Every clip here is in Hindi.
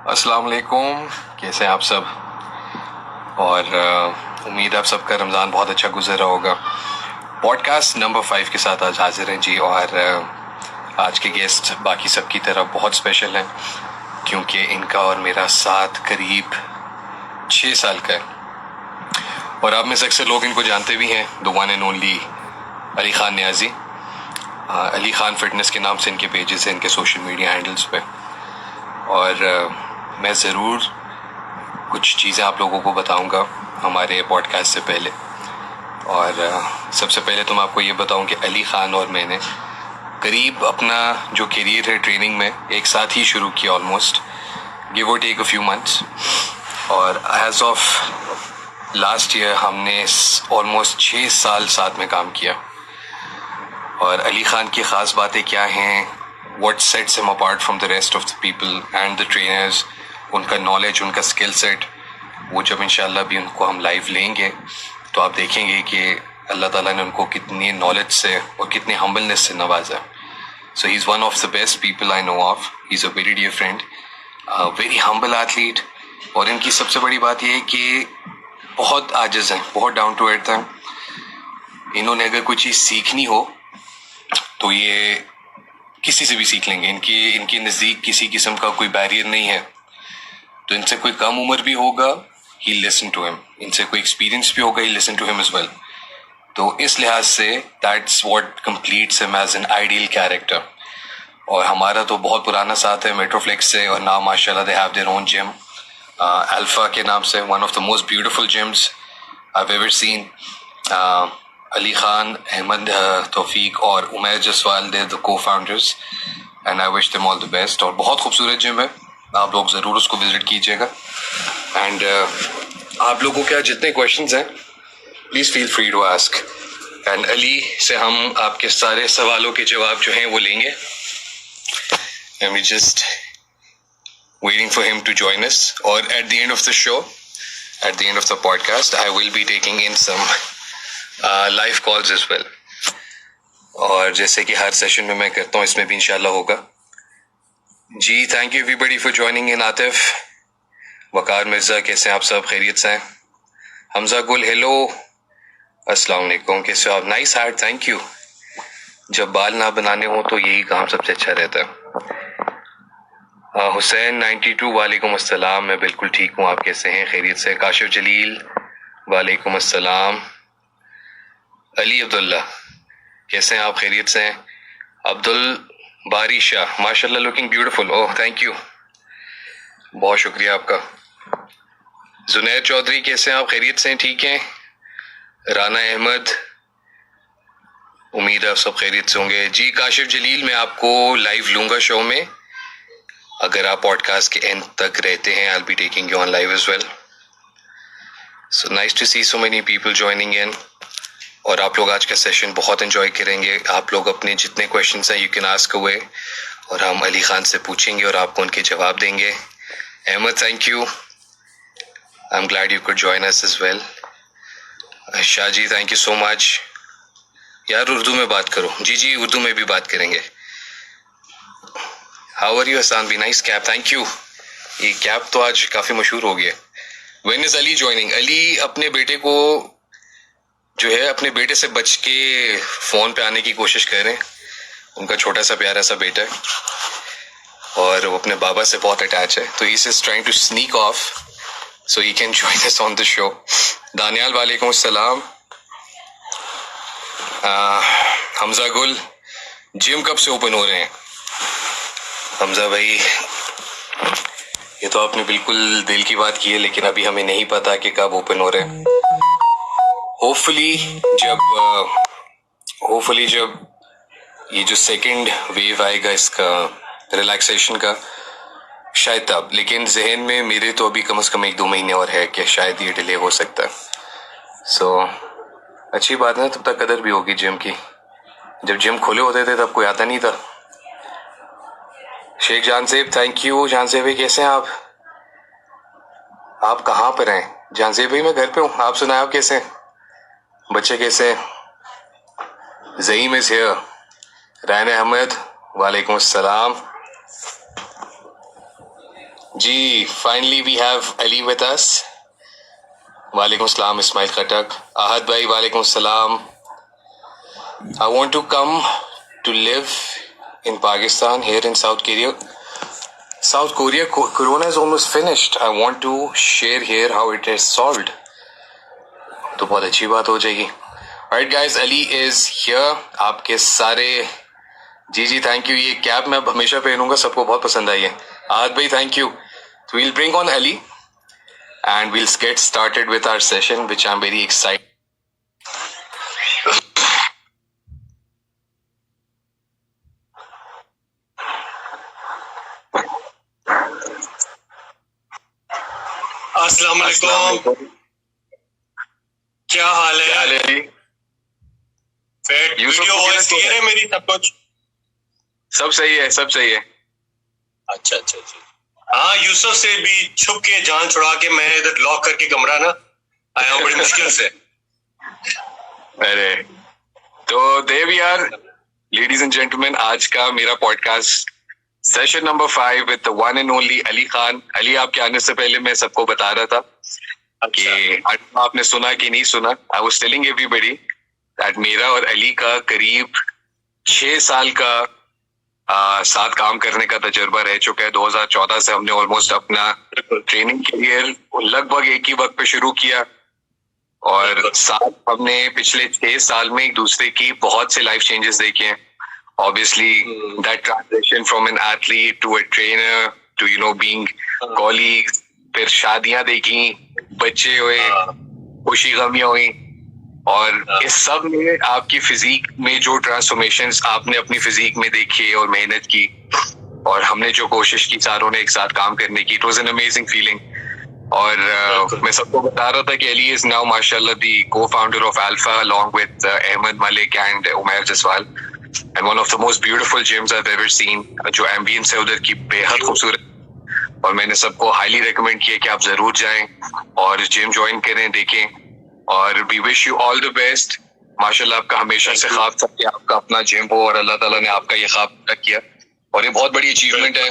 अस्सलाम वालेकुम, कैसे हैं आप सब? और उम्मीद है आप सबका रमज़ान बहुत अच्छा गुजर रहा होगा। पॉडकास्ट नंबर 5 के साथ आज हाजिर हैं जी। और आज के गेस्ट बाकी सब की तरह बहुत स्पेशल हैं, क्योंकि इनका और मेरा साथ करीब 6 साल का है। और आप में से अक्सर लोग इनको जानते भी हैं, the one and only Ali Khan Niazi. Ali Khan fitness के नाम से इनके पेजेस हैं, इनके सोशल मीडिया हैंडल्स पे। और मैं ज़रूर कुछ चीज़ें आप लोगों को बताऊंगा हमारे पॉडकास्ट से पहले। और सबसे पहले तो मैं आपको ये बताऊं कि अली खान और मैंने करीब अपना जो करियर है ट्रेनिंग में एक साथ ही शुरू किया, ऑलमोस्ट गिव और टेक अ फ्यू मंथ्स। और एज ऑफ लास्ट ईयर हमने ऑलमोस्ट 6 साल साथ में काम किया। और अली खान की ख़ास बातें क्या हैं, what sets him apart from the rest of the people and the trainers, उनका नॉलेज, उनका स्किल सेट, वो जब इंशाल्लाह भी उनको हम लाइव लेंगे तो आप देखेंगे कि अल्लाह ताला ने उनको कितनी नॉलेज से और कितनी हम्बलनेस से नवाजा। So he is one of the best people I know of. He is a very dear friend, very humble athlete. और इनकी सबसे बड़ी बात ये है कि बहुत आजिज़ हैं, बहुत डाउन टू अर्थ हैं। इन्होंने अगर कोई चीज़ सीखनी हो तो ये किसी से भी सीख लेंगे। इनके नज़दीक किसी किस्म का कोई बैरियर नहीं है। तो इनसे कोई कम उम्र भी होगा, ही लिसन टू हिम। इनसे कोई एक्सपीरियंस भी होगा, he listen to him as well. तो इस लिहाज से that's what completes him as an ideal character. और हमारा तो बहुत पुराना साथ है मेट्रोफ्लेक्स से, और नाउ माशाल्लाह they have their own gym alpha के नाम से, one of the most beautiful gyms I have ever seen. Ali Khan, Ahmad Taufiq और Umair Jaswal, they the cofounders, and I wish them all the best. और बहुत खूबसूरत जिम है, आप लोग ज़रूर उसको विजिट कीजिएगा। एंड आप लोगों के जितने क्वेश्चंस हैं please feel free to ask. And Ali से हम आपके सारे सवालों के जवाब जो हैं वो लेंगे। And we just waiting for him to join us. और at the end of the show, at the end of the podcast, I will be taking in some live calls as well. और जैसे कि हर सेशन में मैं करता हूँ, इसमें भी इंशाल्लाह होगा जी। Thank you everybody for joining in. Atif, Waqar Mirza, कैसे हैं आप सब? खैरियत से हैं? हमजा गुल, हेलो, अस्सलाम वालेकुम, कैसे हो आप? Nice heart, thank you. जब बाल ना बनाने हो तो यही काम सबसे अच्छा रहता है। हुसैन 92, वालेकुम अस्सलाम, मैं बिल्कुल ठीक हूँ, आप कैसे हैं? खैरियत से? काशिफ जलील, वालेकुम अस्सलाम। अली अब्दुल्ला, कैसे हैं आप? खैरियत से हैं? अब्दुल बारी शाह, माशाल्लाह looking beautiful, oh thank you, बहुत शुक्रिया आपका। जुनैद चौधरी, कैसे हैं आप? खैरियत से हैं? ठीक हैं? राना अहमद, उम्मीद है आप सब खैरियत से होंगे जी। काशिफ जलील, मैं आपको लाइव लूंगा शो में, अगर आप पॉडकास्ट के एंड तक रहते हैं। I will be taking you on live as well. So nice to see so many people joining in. और आप लोग आज का सेशन बहुत एंजॉय करेंगे। आप लोग अपने जितने क्वेश्चंस हैं यू कैन आस्क अवे, और हम अली खान से पूछेंगे और आपको उनके जवाब देंगे। Ahmed, thank you, I am glad you could join us as well. Shah ji, thank you so much. यार उर्दू में बात करो। जी जी, उर्दू में भी बात करेंगे। How are you Hasan B? Nice cap, thank you. ये कैप तो आज काफी मशहूर हो गया। When is Ali joining? Ali अपने बेटे को जो है, अपने बेटे से बच के फोन पे आने की कोशिश कर रहे हैं। उनका छोटा सा प्यारा सा बेटा है और वो अपने बाबा से बहुत अटैच है, तो he is trying to sneak off so he can join us on the show. Daniyal, वालेकुम अस्सलाम। हमजा गुल, जिम कब से ओपन हो रहे हैं? हमजा भाई, ये तो आपने बिल्कुल दिल की बात की है, लेकिन अभी हमें नहीं पता कि कब ओपन हो रहे हैं। होपफुली जब ये जो सेकंड वेव आएगा इसका रिलैक्सेशन का, शायद तब। लेकिन जहन में मेरे तो अभी कम से कम 1-2 महीने और है कि शायद ये डिले हो सकता है। सो अच्छी बात है, तब तक कदर भी होगी जिम की। जब जिम खोले होते थे तब कोई आता नहीं था। Sheikh Jahanzeb, thank you. जानसेब भाई, कैसे हैं आप? आप कहाँ पर हैं? जानसेब भाई, मैं घर पे हूँ, आप सुनाए, आप कैसे हैं? बच्चे कैसे हैं? Zaeem is here. रैन अहमद, वालेकुम अस्सलाम जी, finally we have Ali with us. वालेकुम सलाम इस्माइल खटक. Ahad भाई वालेकुम सलाम. I want to come to live in Pakistan, here in South Korea. South Korea, Corona is almost finished. I want to share here how it is solved. तो बहुत अच्छी बात हो जाएगी. Alright guys, Ali is here. आपके सारे जी थैंक यू. ये कैप मैं हमेशा पहनूंगा, सबको बहुत पसंद आई है. आहद भाई thank you. So we'll bring on Ali and we'll get started with our session, which I'm very excited. अस्सलाम वालेकुम. क्या हाल है? वीडियो वॉइस क्लियर है मेरी? सब कुछ सब सही है, सब सही है. अच्छा. हाँ, यूसुफ से भी छुप के जान छुड़ा के मैं इधर लॉक करके कमरा ना आया हूँ बड़ी मुश्किल से. अरे तो देव यार, लेडीज एंड जेंटलमैन, आज का मेरा podcast session number 5 with the one and only Ali Khan. Ali आपके आने से पहले मैं सबको बता रहा था कि आपने सुना कि नहीं सुना. I was telling everybody that मेरा और अली का करीब 6 साल का साथ काम करने का तजुर्बा रह चुका है. 2014 से हमने ऑलमोस्ट अपना ट्रेनिंग करियर लगभग एक ही वक्त पे शुरू किया और साथ हमने पिछले 6 साल में एक दूसरे की बहुत से लाइफ चेंजेस देखे हैं. Obviously that transition from an athlete to a trainer to you know being colleagues, फिर शादियां देखी, बच्चे हुए, खुशी गमियां हुई, और इस सब में आपकी फिजिक में जो ट्रांसफॉर्मेशंस आपने अपनी फिजिक में देखी और मेहनत की और हमने जो कोशिश की चारों ने एक साथ काम करने की, it was an amazing feeling. और मैं सबको बता रहा था कि अली इज नाउ माशाल्लाह the cofounder of Alpha along with Ahmed Malik and Umair Jaswal, and one of the most beautiful gyms I have ever seen. जो एम्बियंस है उधर की बेहद खूबसूरत, और मैंने सबको हाईली रिकमेंड किया कि आप जरूर जाएं और जिम ज्वाइन करें, देखें. और we wish you all the best. माशाल्लाह आपका हमेशा से ख्वाब था कि आपका अपना जिम हो और अल्लाह ताला ने आपका ये ख्वाब पूरा किया और ये बहुत बड़ी अचीवमेंट है.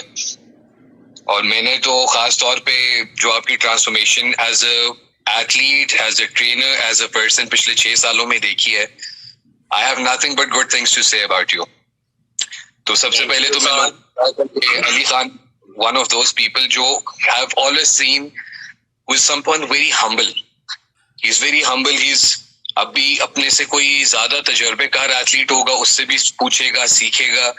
और मैंने तो खास तौर पे जो आपकी transformation as a athlete, as a trainer, as a person पिछले 6 सालों में देखी है, I have nothing but good things to say about you. तो सबसे पहले तो मैं Ali Khan, one of those people जो have always seen with someone very humble. He's very humble. He's अभी अपने से कोई ज्यादा तजर्बेकार एथलीट होगा उससे भी पूछेगा, सीखेगा,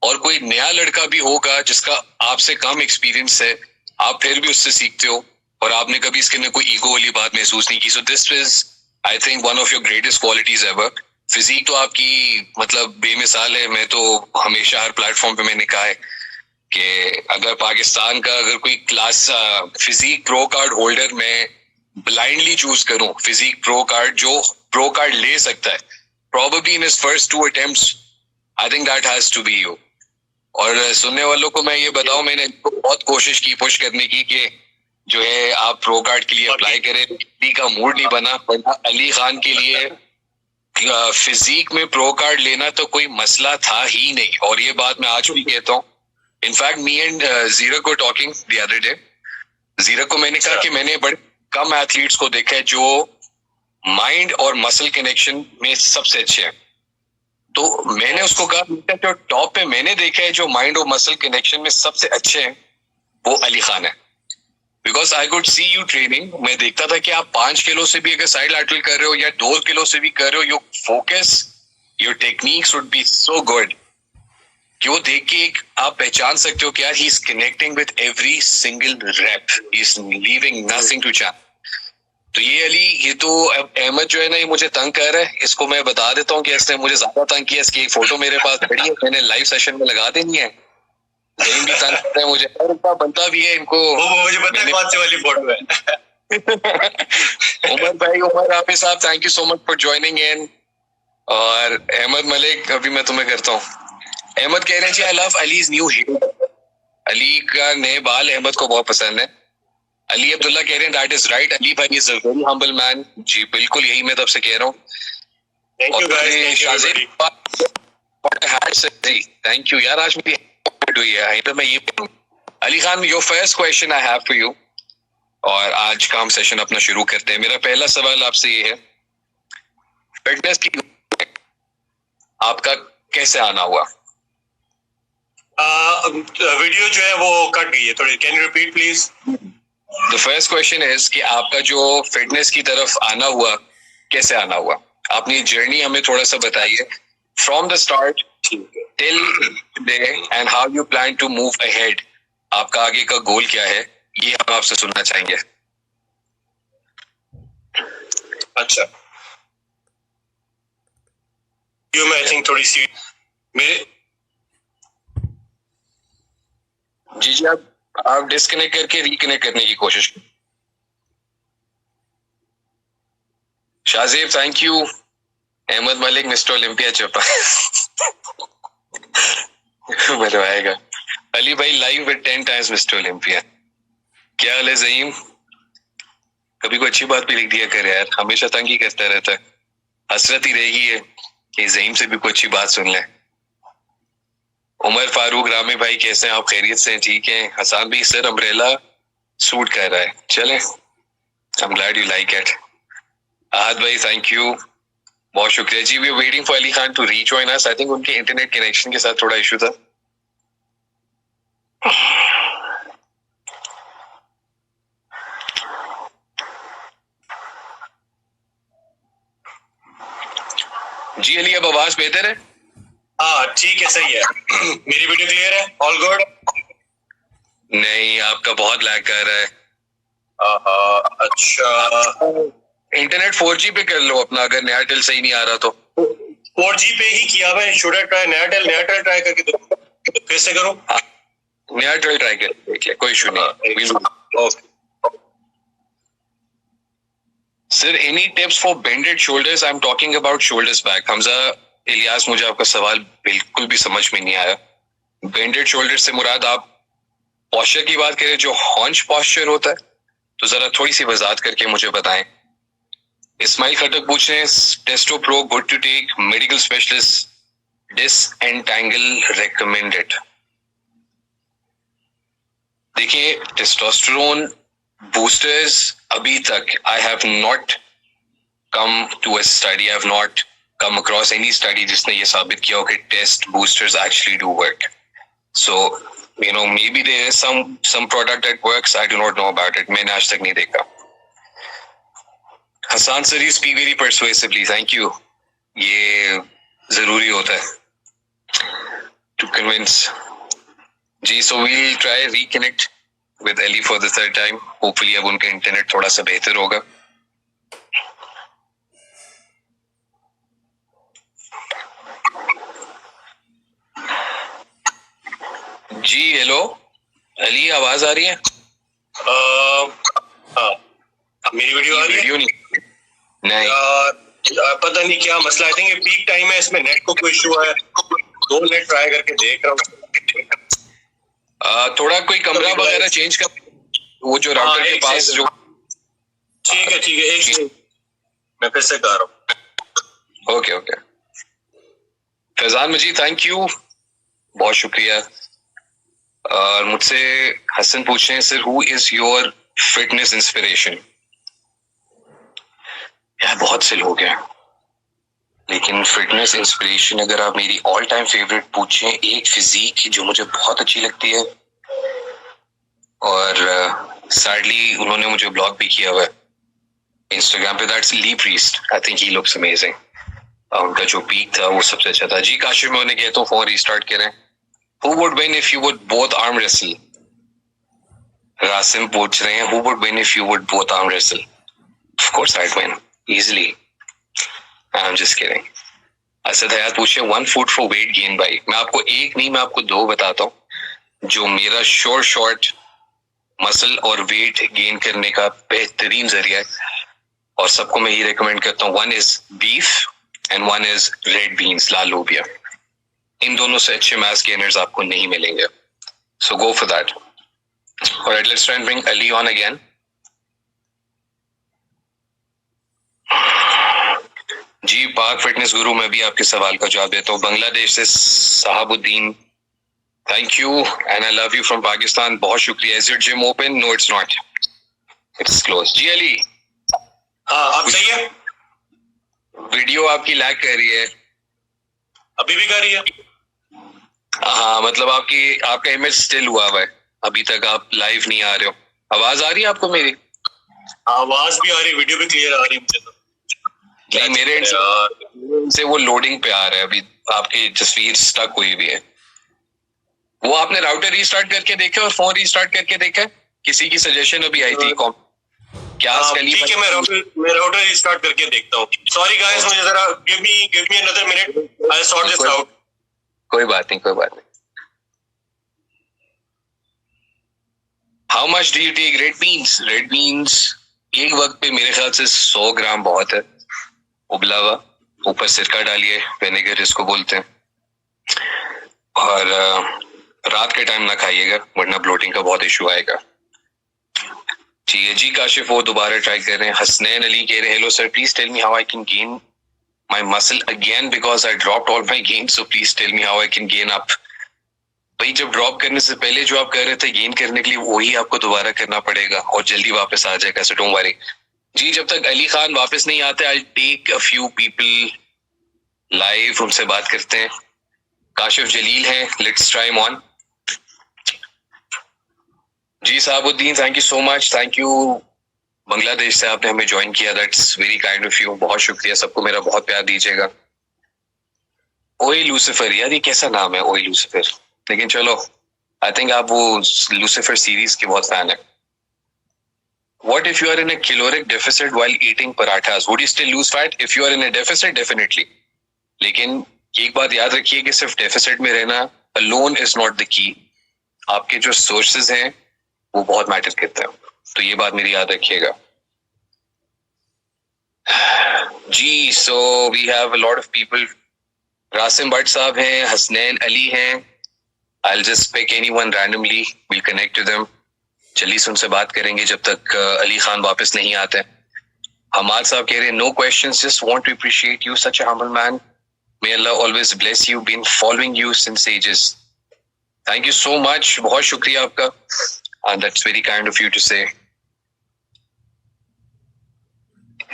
और कोई नया लड़का भी होगा जिसका आपसे कम एक्सपीरियंस है, आप फिर भी उससे सीखते हो और आपने कभी इसके अंदर कोई ईगो वाली बात महसूस नहीं की. So this is I think one of your greatest qualities ever. Physique तो आपकी मतलब बेमिसाल है. मैं तो हमेशा हर प्लेटफॉर्म पे मैंने कहा है कि अगर पाकिस्तान का अगर कोई class physique pro card holder में ब्लाइंडली चूज करूं, फिजिक प्रो कार्ड जो प्रो कार्ड ले सकता है probably in his first 2 attempts, I think that has to be you. और सुनने वालों को मैं ये बताऊं, मैंने बहुत कोशिश की पुश करने की कि जो है आप प्रो कार्ड के लिए अप्लाई करें. अली का मूड नहीं बना, वरना अली खान के लिए फिजिक में प्रो कार्ड लेना तो कोई मसला था ही नहीं. और ये बात मैं आज भी कहता हूँ. इनफैक्ट मी एंड जीरा को टॉकिंग द अदर डे, जीरा को मैंने कहा कि मैंने बड़े कम एथलीट्स को देखा है जो माइंड और मसल कनेक्शन में सबसे अच्छे हैं. तो मैंने उसको कहा जो टॉप पे मैंने देखा है जो माइंड और मसल कनेक्शन में सबसे अच्छे हैं वो अली खान है. Because I could see you training. मैं देखता था कि आप 5 किलो से भी अगर साइड लैटरल कर रहे हो या 2 किलो से भी कर रहे हो, your focus, your techniques would be so good कि वो देख के आप पहचान सकते हो कि यार he is connecting with every single rep, he is leaving nothing to chance. तो ये अली, ये तो अहमद जो है ना, ये मुझे तंग कर रहा है. इसको मैं बता देता हूँ कि इसने मुझे ज्यादा तंग किया. इसकी एक फोटो मेरे पास पड़ी है, मैंने लाइव सेशन में लगा देनी है. कहीं भी तंग कर रहे हैं मुझे, और इनका बनता भी है इनको. मुझे पता है कौन सी वाली फोटो है. उमर भाई, उमर हाफिज साहब, thank you so much for joining in. और अहमद मलिक, अभी मैं तुम्हें करता हूँ. अहमद कह रहे हैं जी I love Ali's new hair. Ali का नए बाल अहमद को बहुत पसंद है. अली अब्दुल्ला कह रहे हैं दैट इज राइट, अली भाई is a very humble man. जी बिल्कुल, यही मैं तब से कह रहा हूँ. थैंक यू यार, आज मेरी हुई है तो मैं ये Ali Khan, your first question I have for you, और आज का हम सेशन अपना शुरू करते हैं. मेरा पहला सवाल आपसे ये है, फिटनेस की आपका कैसे आना हुआ? वीडियो जो है वो कट गई है थोड़ी, can you repeat please? The first question is कि आपका जो फिटनेस की तरफ आना हुआ, कैसे आना हुआ? अपनी जर्नी हमें थोड़ा सा बताइए, from the start till today, and how you plan to move ahead. आपका आगे का गोल क्या है, ये हम आपसे सुनना चाहेंगे. अच्छा, मैं आई थिंक थोड़ी सी मेरे जी आप डिस्कनेक्ट करके रिकनेक्ट करने की कोशिश करें. Shahzeb, thank you. Ahmad Malik, mister Olympia चपा बनवाएगा. अली भाई live with 10 times mister Olympia. क्या हाल है ज़हीम? कभी कोई अच्छी बात भी लिख दिया कर यार, हमेशा तंग ही करता रहता है. हसरत ही रहेगी है कि ज़हीम से भी कोई अच्छी बात सुन ले. उमर फारूक, रामे भाई कैसे हैं आप? खैरियत से? ठीक है. हसान भाई, सर अम्ब्रेला सूट कर रहा है, चले. I am glad you like it. Ahad भाई, थैंक यू, बहुत शुक्रिया जी. We are waiting for Ali Khan to rejoin us. I think उनके इंटरनेट कनेक्शन के साथ थोड़ा इशू था. जी अली, अब आवाज बेहतर है? हाँ ठीक है, सही है. मेरी वीडियो क्लियर है? All good? नहीं, आपका बहुत लैग कर रहा है. अच्छा, इंटरनेट 4G पे कर लो अपना, अगर नया टेल सही नहीं आ रहा तो. 4G पे ही किया हुआ है. शुड आई ट्राई नया टेल ट्राई करके दो, फिर से करूं? नया टेल ट्राई कर देख ले, कोई इशू नहीं. Okay sir, any tips for bended shoulders? I am talking about shoulders back. Hamza Ilyas, मुझे आपका सवाल बिल्कुल भी समझ में नहीं आया. बेंडेड शोल्डर से मुराद आप पॉस्चर की बात करें, जो हॉन्च पॉस्चर होता है, तो जरा थोड़ी सी वजाहत करके मुझे बताएं. इस्माइल खटक पूछ रहे हैं, Testo Pro good to take, medical specialist disentangle recommended. देखिए, टेस्टोस्टेरोन बूस्टर्स अभी तक I have not come to a study, I have not come across any study जिसने ये साबित किया हो कि test boosters actually do work. So, you know, maybe there is some product that works. I do not know about it. मैंने आज तक नहीं देखा. Hassan sir, you speak very persuasively. Thank you. ये जरूरी होता है to convince. Ji, so we'll try reconnect with Ali for the third time. Hopefully अब उनका इंटरनेट थोड़ा सा बेहतर होगा. जी हेलो अली, आवाज आ रही है? मेरी वीडियो आ रही है? वीडियो नहीं. पता नहीं क्या मसला. आई थिंक ये पीक टाइम है, इसमें नेट को कोई इशू है. 2 मिनट ट्राई करके देख रहा हूँ. थोड़ा कोई कमरा वगैरह चेंज कर, वो जो राउटर के पास जो. ठीक है, एक मैं फिर से कर रहा हूँ. Okay. Faizan Majeed, thank you, बहुत शुक्रिया. और मुझसे हसन पूछ रहे हैं, sir who is your fitness inspiration? यार बहुत से लोग हैं, लेकिन फिटनेस इंस्पिरेशन अगर आप मेरी ऑल टाइम फेवरेट पूछें, एक फिजिक जो मुझे बहुत अच्छी लगती है, और सैडली उन्होंने मुझे ब्लॉक भी किया हुआ है इंस्टाग्राम पे, that's Lee Priest. I think he looks amazing. उनका जो पीक था वो सबसे अच्छा था. जी काशिफ, मैं उन्हें कहता हूँ फोन रिस्टार्ट करें. Who would win if you would both arm wrestle? Rasim पूछ रहे हैं, Who would win if you would both arm wrestle? Of course I'd win easily. I'm just kidding. Asad हयात पूछे, 1 food for weight gain भाई. मैं आपको एक नहीं, मैं आपको 2 बताता हूँ जो मेरा शॉर्ट मसल और वेट गेन करने का बेहतरीन जरिया है, और सबको मैं ये रिकमेंड करता हूँ. 1 is beef and 1 is red beans, लाल लोबिया. इन दोनों से अच्छे मास गेनर्स आपको नहीं मिलेंगे. So go for that. Alright, let's try and bring Ali on again. जी पाक फिटनेस गुरु, मैं भी आपके सवाल का जवाब देता हूँ. बांग्लादेश से Sahabuddin thank you and I love you from Pakistan. बहुत शुक्रिया. Is your gym open? No it's not, it's close. जी अली, हाँ अब सही है. वीडियो आपकी लैग कर रही है. अभी भी कर रही है? हाँ मतलब आपका इमेज स्टिल हुआ है. अभी तक आप लाइव नहीं आ रहे हो. आवाज आ रही है आपको मेरी? आवाज भी आ रही, वीडियो भी क्लियर आ रही मुझे तो. नहीं, मेरे से वो लोडिंग पे आ रहा है. अभी आपकी तस्वीर स्टक हुई भी है. वो आपने राउटर रीस्टार्ट करके देखा और फोन रीस्टार्ट करके देखा? किसी की सजेशन अभी आई थी क्या? ठीक है, मैं राउटर रीस्टार्ट करके देखता हूँ. सॉरी गाइस, मुझे जरा give me another minute, I will sort this out. कोई बात नहीं. How much do you take red beans? Red beans एक वक्त पे मेरे ख्याल से 100 ग्राम बहुत है, उबला हुआ. ऊपर सिरका डालिए, विनेगर इसको बोलते हैं. और रात के टाइम ना खाइएगा वरना ब्लोटिंग का बहुत इशू आएगा. जी काशिफ वो दोबारा ट्राई कर रहे हैं. हसनैन अली कह रहे हैं, hello sir, please tell me how I can gain my muscle again because I dropped all my gain, so please tell me how I can gain up. भाई जब ड्रॉप करने से पहले जो आप कर रहे थे गेन करने के लिए, वही आपको दोबारा करना पड़ेगा और जल्दी वापस आ जाएगा, सो डोंट वरी. जी जब तक अली खान वापस नहीं आते, I take a few people live, उनसे बात करते हैं. काशिफ जलील है, लेट्स ट्राई हिम ऑन. जी Sahabuddin, thank you so much. Thank you, Bangladesh से आपने हमें ज्वाइन किया, that's very kind of you. बहुत शुक्रिया. सबको मेरा बहुत प्यार दीजिएगा. ओए लूसीफर, यार ये कैसा नाम है ओए लूसीफर? लेकिन चलो, आई थिंक आप वो लूसीफर सीरीज के बहुत फैन है. What if you are in a caloric deficit while eating parathas? Would you still lose fat? If you are in a deficit, definitely. लेकिन एक बात याद रखिए कि सिर्फ डेफिसिट में रहना alone is not the key. आपके जो सोर्सेज हैं वो बहुत मैटर करते हैं, तो ये बात मेरी याद रखिएगा. जी so we have a lot of people. Rasim Bhatt साहब हैं, हसनैन अली हैं. I'll just pick anyone randomly. We'll connect to them. चलिए उनसे बात करेंगे जब तक अली खान वापस नहीं आते. हमाद साहब कह रहे हैं, no questions, just want to appreciate you, such a humble man. May Allah always bless you, been following you since ages. Thank you so much, बहुत शुक्रिया आपका. And that's very kind of you to say.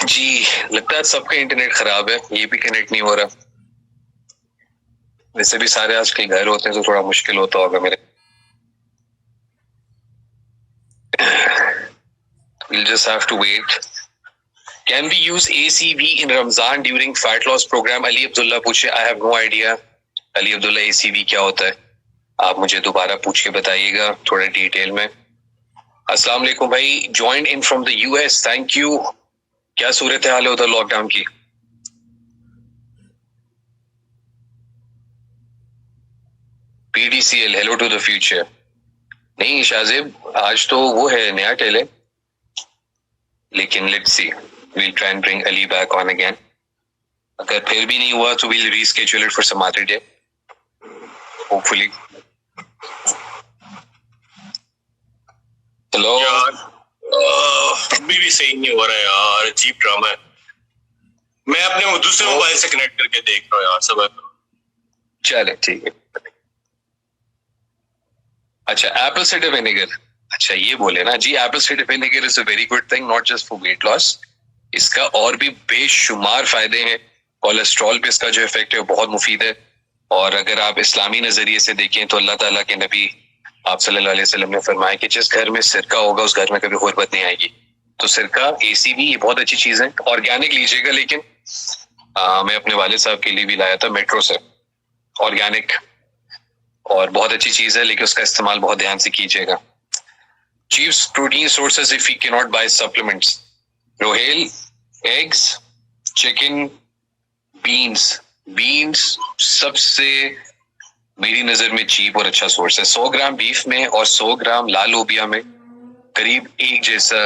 जी लगता है सबका इंटरनेट खराब है, ये भी कनेक्ट नहीं हो रहा. वैसे भी सारे आज के घर होते हैं तो थोड़ा मुश्किल होता होगा मेरे. We'll just have to wait. Can we use ACV in Ramzan during fat loss program? Ali Abdullah पूछे, I have no idea. Ali Abdullah, ACV क्या होता है? आप मुझे दोबारा पूछ के बताइएगा थोड़ा डिटेल में. अस्सलाम वालेकुम भाई, joined in from the US. Thank you. क्या सूरत हाल है उधर लॉकडाउन की? PDCL, hello to the future. नहीं शाजिब, आज तो वो है नया टेल है, लेकिन let's see, we'll try and bring Ali back on again. अगर फिर भी नहीं हुआ तो we'll reschedule it for some other day, hopefully. Hello. यार अभी भी सही नहीं हो रहा है यार, अजीब ड्रामा है. मैं अपने दूसरे मोबाइल से कनेक्ट करके देख रहा हूँ यार सब. चले ठीक है. अच्छा एप्पल साइडर विनेगर, अच्छा ये बोले ना जी. Apple cider vinegar is a very good thing, not just for weight loss. इसका और भी बेशुमार फायदे हैं. कोलेस्ट्रॉल पे इसका जो इफेक्ट है वो बहुत मुफीद है. और अगर आप इस्लामी नजरिए से देखें तो अल्लाह ताला के नबी आप सल्लल्लाहु अलैहि वसल्लम ने फरमाया कि जिस घर में सिरका होगा उस घर में कभी गुर्बत नहीं आएगी. तो सिरका, ACV, ये बहुत अच्छी चीज है. ऑर्गेनिक लीजिएगा, लेकिन मैं अपने वालिद साहब के लिए भी लाया था मेट्रो से, ऑर्गेनिक, और बहुत अच्छी चीज है, लेकिन उसका इस्तेमाल बहुत ध्यान से कीजिएगा. Chief protein sources if you can not buy supplements, रोहेल, एग्स, चिकन, बीन्स सबसे मेरी नजर में चीप और अच्छा सोर्स है. 100 ग्राम बीफ में और 100 ग्राम लाल लोबिया में करीब एक जैसा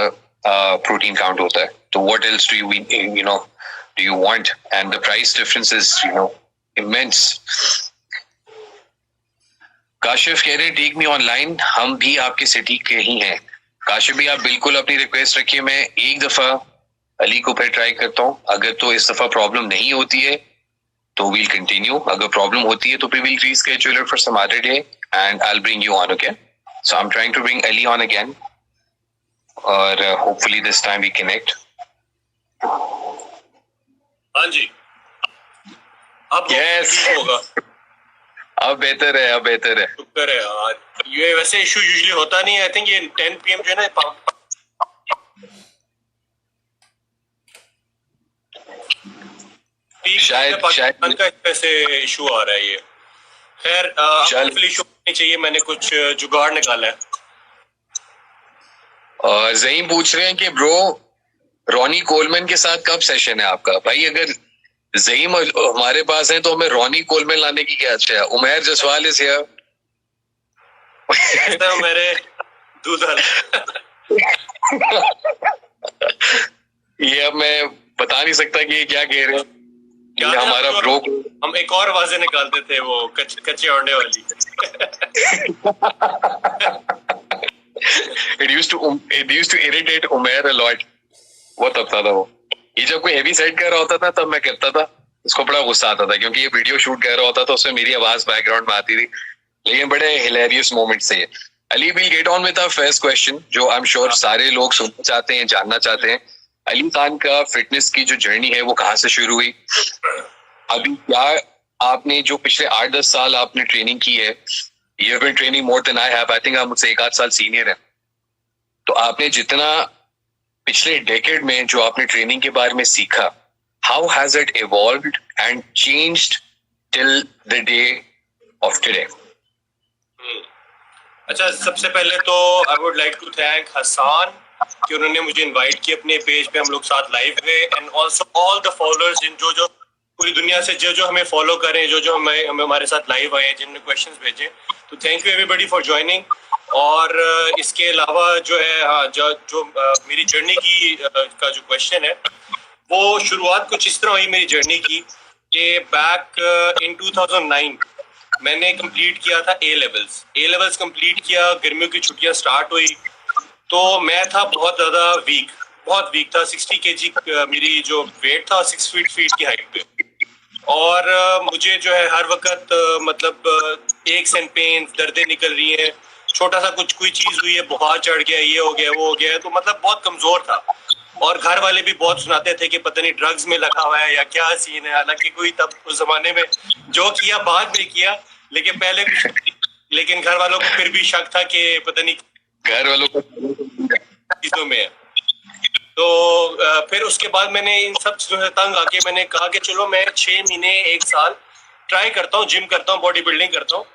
प्रोटीन काउंट होता है. तो what else do you want, and the price difference is immense. Kashif कह रहे हैं टेक मी ऑनलाइन, हम भी आपके सिटी के ही हैं. काशिफ भी आप बिल्कुल अपनी रिक्वेस्ट रखिए. मैं एक दफा अली को फिर ट्राई करता हूँ. अगर तो इस दफा प्रॉब्लम नहीं होती है तो वील कंटिन्यू. अगर प्रॉब्लम होती है तो फिर we'll reschedule for some other day and I'll bring you on, okay? So I'm trying to bring Ali on again, और hopefully this time we connect. हाँ जी, अब Yes. ठीक होगा। अब बेहतर है। शुक्र है यार, ये वैसे इशू यूजुअली होता नहीं है। आई थिंक ये 10 PM जो है ना, शायद पाकिस्तान का ऐसे इशू आ रहा है ये। खैर, इशू नहीं चाहिए, मैंने कुछ जुगाड़ निकाला है। ज़हीम पूछ रहे हैं कि ब्रो रॉनी कोलमैन के साथ कब सेशन है आपका? भाई अगर ज़हीम हमारे पास है तो हमें रॉनी कोलमैन लाने की क्या अच्छा है? Umair Jaswal is here. मेरे दूध ये अब मैं बता नहीं सकता कि ये क्या कह रहे हैं। हमारा ब्रो, हम एक और आवाजें निकालते थे, वो कच्चे अंडे वाली। It used to irritate Umair a lot. वो तब था वो। ये जब कोई हेवी सेट कर रहा होता था तब मैं करता था, उसको बड़ा गुस्सा आता था क्योंकि ये वीडियो शूट कर रहा होता था, उसमें मेरी आवाज बैकग्राउंड में आती थी। लेकिन बड़े हिलेरियस मोमेंट्स थे। Ali, will get on with our first question जो आई एम श्योर सारे लोग सुनना चाहते हैं, जानना चाहते हैं। अली खान का फिटनेस की जो जर्नी है वो कहाँ से शुरू हुई? अभी क्या आपने जो पिछले 8-10 साल आपने ट्रेनिंग की है, you have been training more than I have, I think आप मुझसे 1-8 साल सीनियर हैं, तो आपने जितना पिछले डेकेड में जो आपने ट्रेनिंग के बारे में सीखा, how has it evolved and changed till the day of today? अच्छा, सबसे पहले तो I would like to thank Hasan कि उन्होंने मुझे इनवाइट किया अपने पेज पे, हम लोग साथ लाइव हुए, and also all the followers जो पूरी दुनिया से जो हमें फॉलो करें, जो हमें हमारे साथ लाइव आए, जिन्होंने क्वेश्चंस भेजे, तो thank you everybody for joining. और इसके अलावा जो है, हाँ, जो मेरी जर्नी की का जो क्वेश्चन है, वो शुरुआत कुछ इस तरह हुई मेरी जर्नी की कि बैक इन 2009 मैंने कंप्लीट किया था ए लेवल्स कंप्लीट किया, गर्मियों की छुट्टियां स्टार्ट हुई, तो मैं था बहुत वीक था। 60 kg मेरी जो वेट था, 6 फीट की हाइट पे, और मुझे जो है हर वक्त मतलब एक्स एंड पेन, दर्दें निकल रही हैं, छोटा सा कोई चीज हुई है, बुखार चढ़ गया, ये हो गया, वो हो गया, तो मतलब बहुत कमजोर था। और घर वाले भी बहुत सुनाते थे कि पता नहीं ड्रग्स में लगा हुआ है या क्या सीन है, हालांकि कोई तब उस जमाने में जो किया बाद में किया, लेकिन पहले लेकिन घर वालों को फिर भी शक था कि पता नहीं घर वालों को चीजों में है। तो फिर उसके बाद मैंने इन सब चीजों से तंग आके मैंने कहा कि चलो मैं 6 महीने 1 साल ट्राई करता हूँ, जिम करता हूँ, बॉडी बिल्डिंग करता हूँ,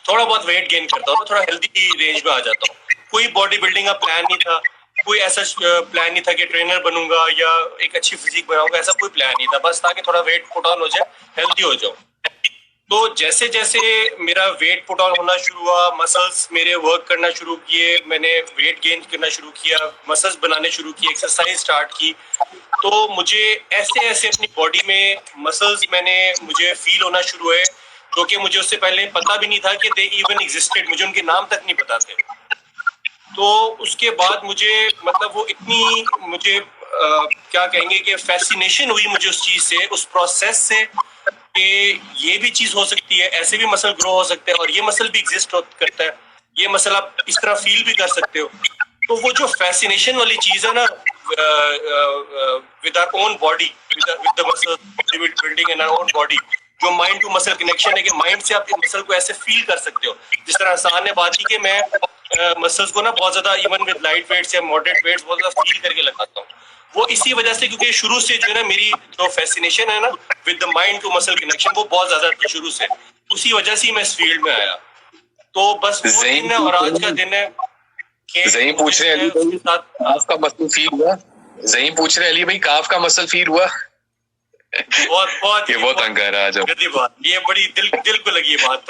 थोड़ा बहुत वेट गेन करता हूँ, थोड़ा हेल्दी रेंज में आ जाता हूँ। कोई बॉडी बिल्डिंग का प्लान नहीं था, कोई ऐसा प्लान नहीं था कि ट्रेनर बनूंगा या एक अच्छी फिजिक बनाऊंगा, ऐसा कोई प्लान नहीं था, बस था कि थोड़ा वेट पुट ऑन हो जाए, हेल्दी हो जाऊं। तो जैसे जैसे मेरा वेट पुट ऑन होना शुरू हुआ, मसल्स मेरे वर्क करना शुरू किए, मैंने वेट गेन करना शुरू किया, मसल्स बनाने शुरू किए, एक्सरसाइज स्टार्ट की, तो मुझे ऐसे ऐसे अपनी बॉडी में मसल्स मुझे फील होना शुरू हुए, जो कि मुझे उससे पहले पता भी नहीं था कि दे इवन एग्जिस्टेड, मुझे उनके नाम तक नहीं पता थे। तो उसके बाद मुझे मतलब वो इतनी मुझे क्या कहेंगे कि फैसिनेशन हुई मुझे उस चीज से, उस प्रोसेस से, कि ये भी चीज हो सकती है, ऐसे भी मसल ग्रो हो सकते हैं, और ये मसल भी एग्जिस्ट करता है, ये मसल आप इस तरह फील भी कर सकते हो। तो वो जो फैसिनेशन वाली चीज है ना, with our own body, with the muscle building in our own body, जो माइंड टू मसल कनेक्शन है कि माइंड से आप मसल को ऐसे फील कर सकते हो, जिस तरह हसन ने बात की कि मैं मसल्स को ना बहुत ज्यादा इवन विद लाइट वेट्स या मॉडरेट वेट्स बहुत ज्यादा फील करके लगाता हूँ। वो इसी वजह से, क्योंकि शुरू से जो है ना मेरी जो फैसिनेशन है ना with the mind to muscle connection, वो बहुत ज्यादा था शुरू से, उसी वजह से मैं इस फील्ड में आया। तो बस वो दिन है और आज का दिन है कि ज़हीम पूछ रहे अली भाई, काफ का मसल फील हुआ? ज़हीम पूछ रहे अली भाई, काफ का मसल फील हुआ? बहुत ये बहुत तंग कर रहा है गंदी बात, ये बड़ी दिल को लगी बात।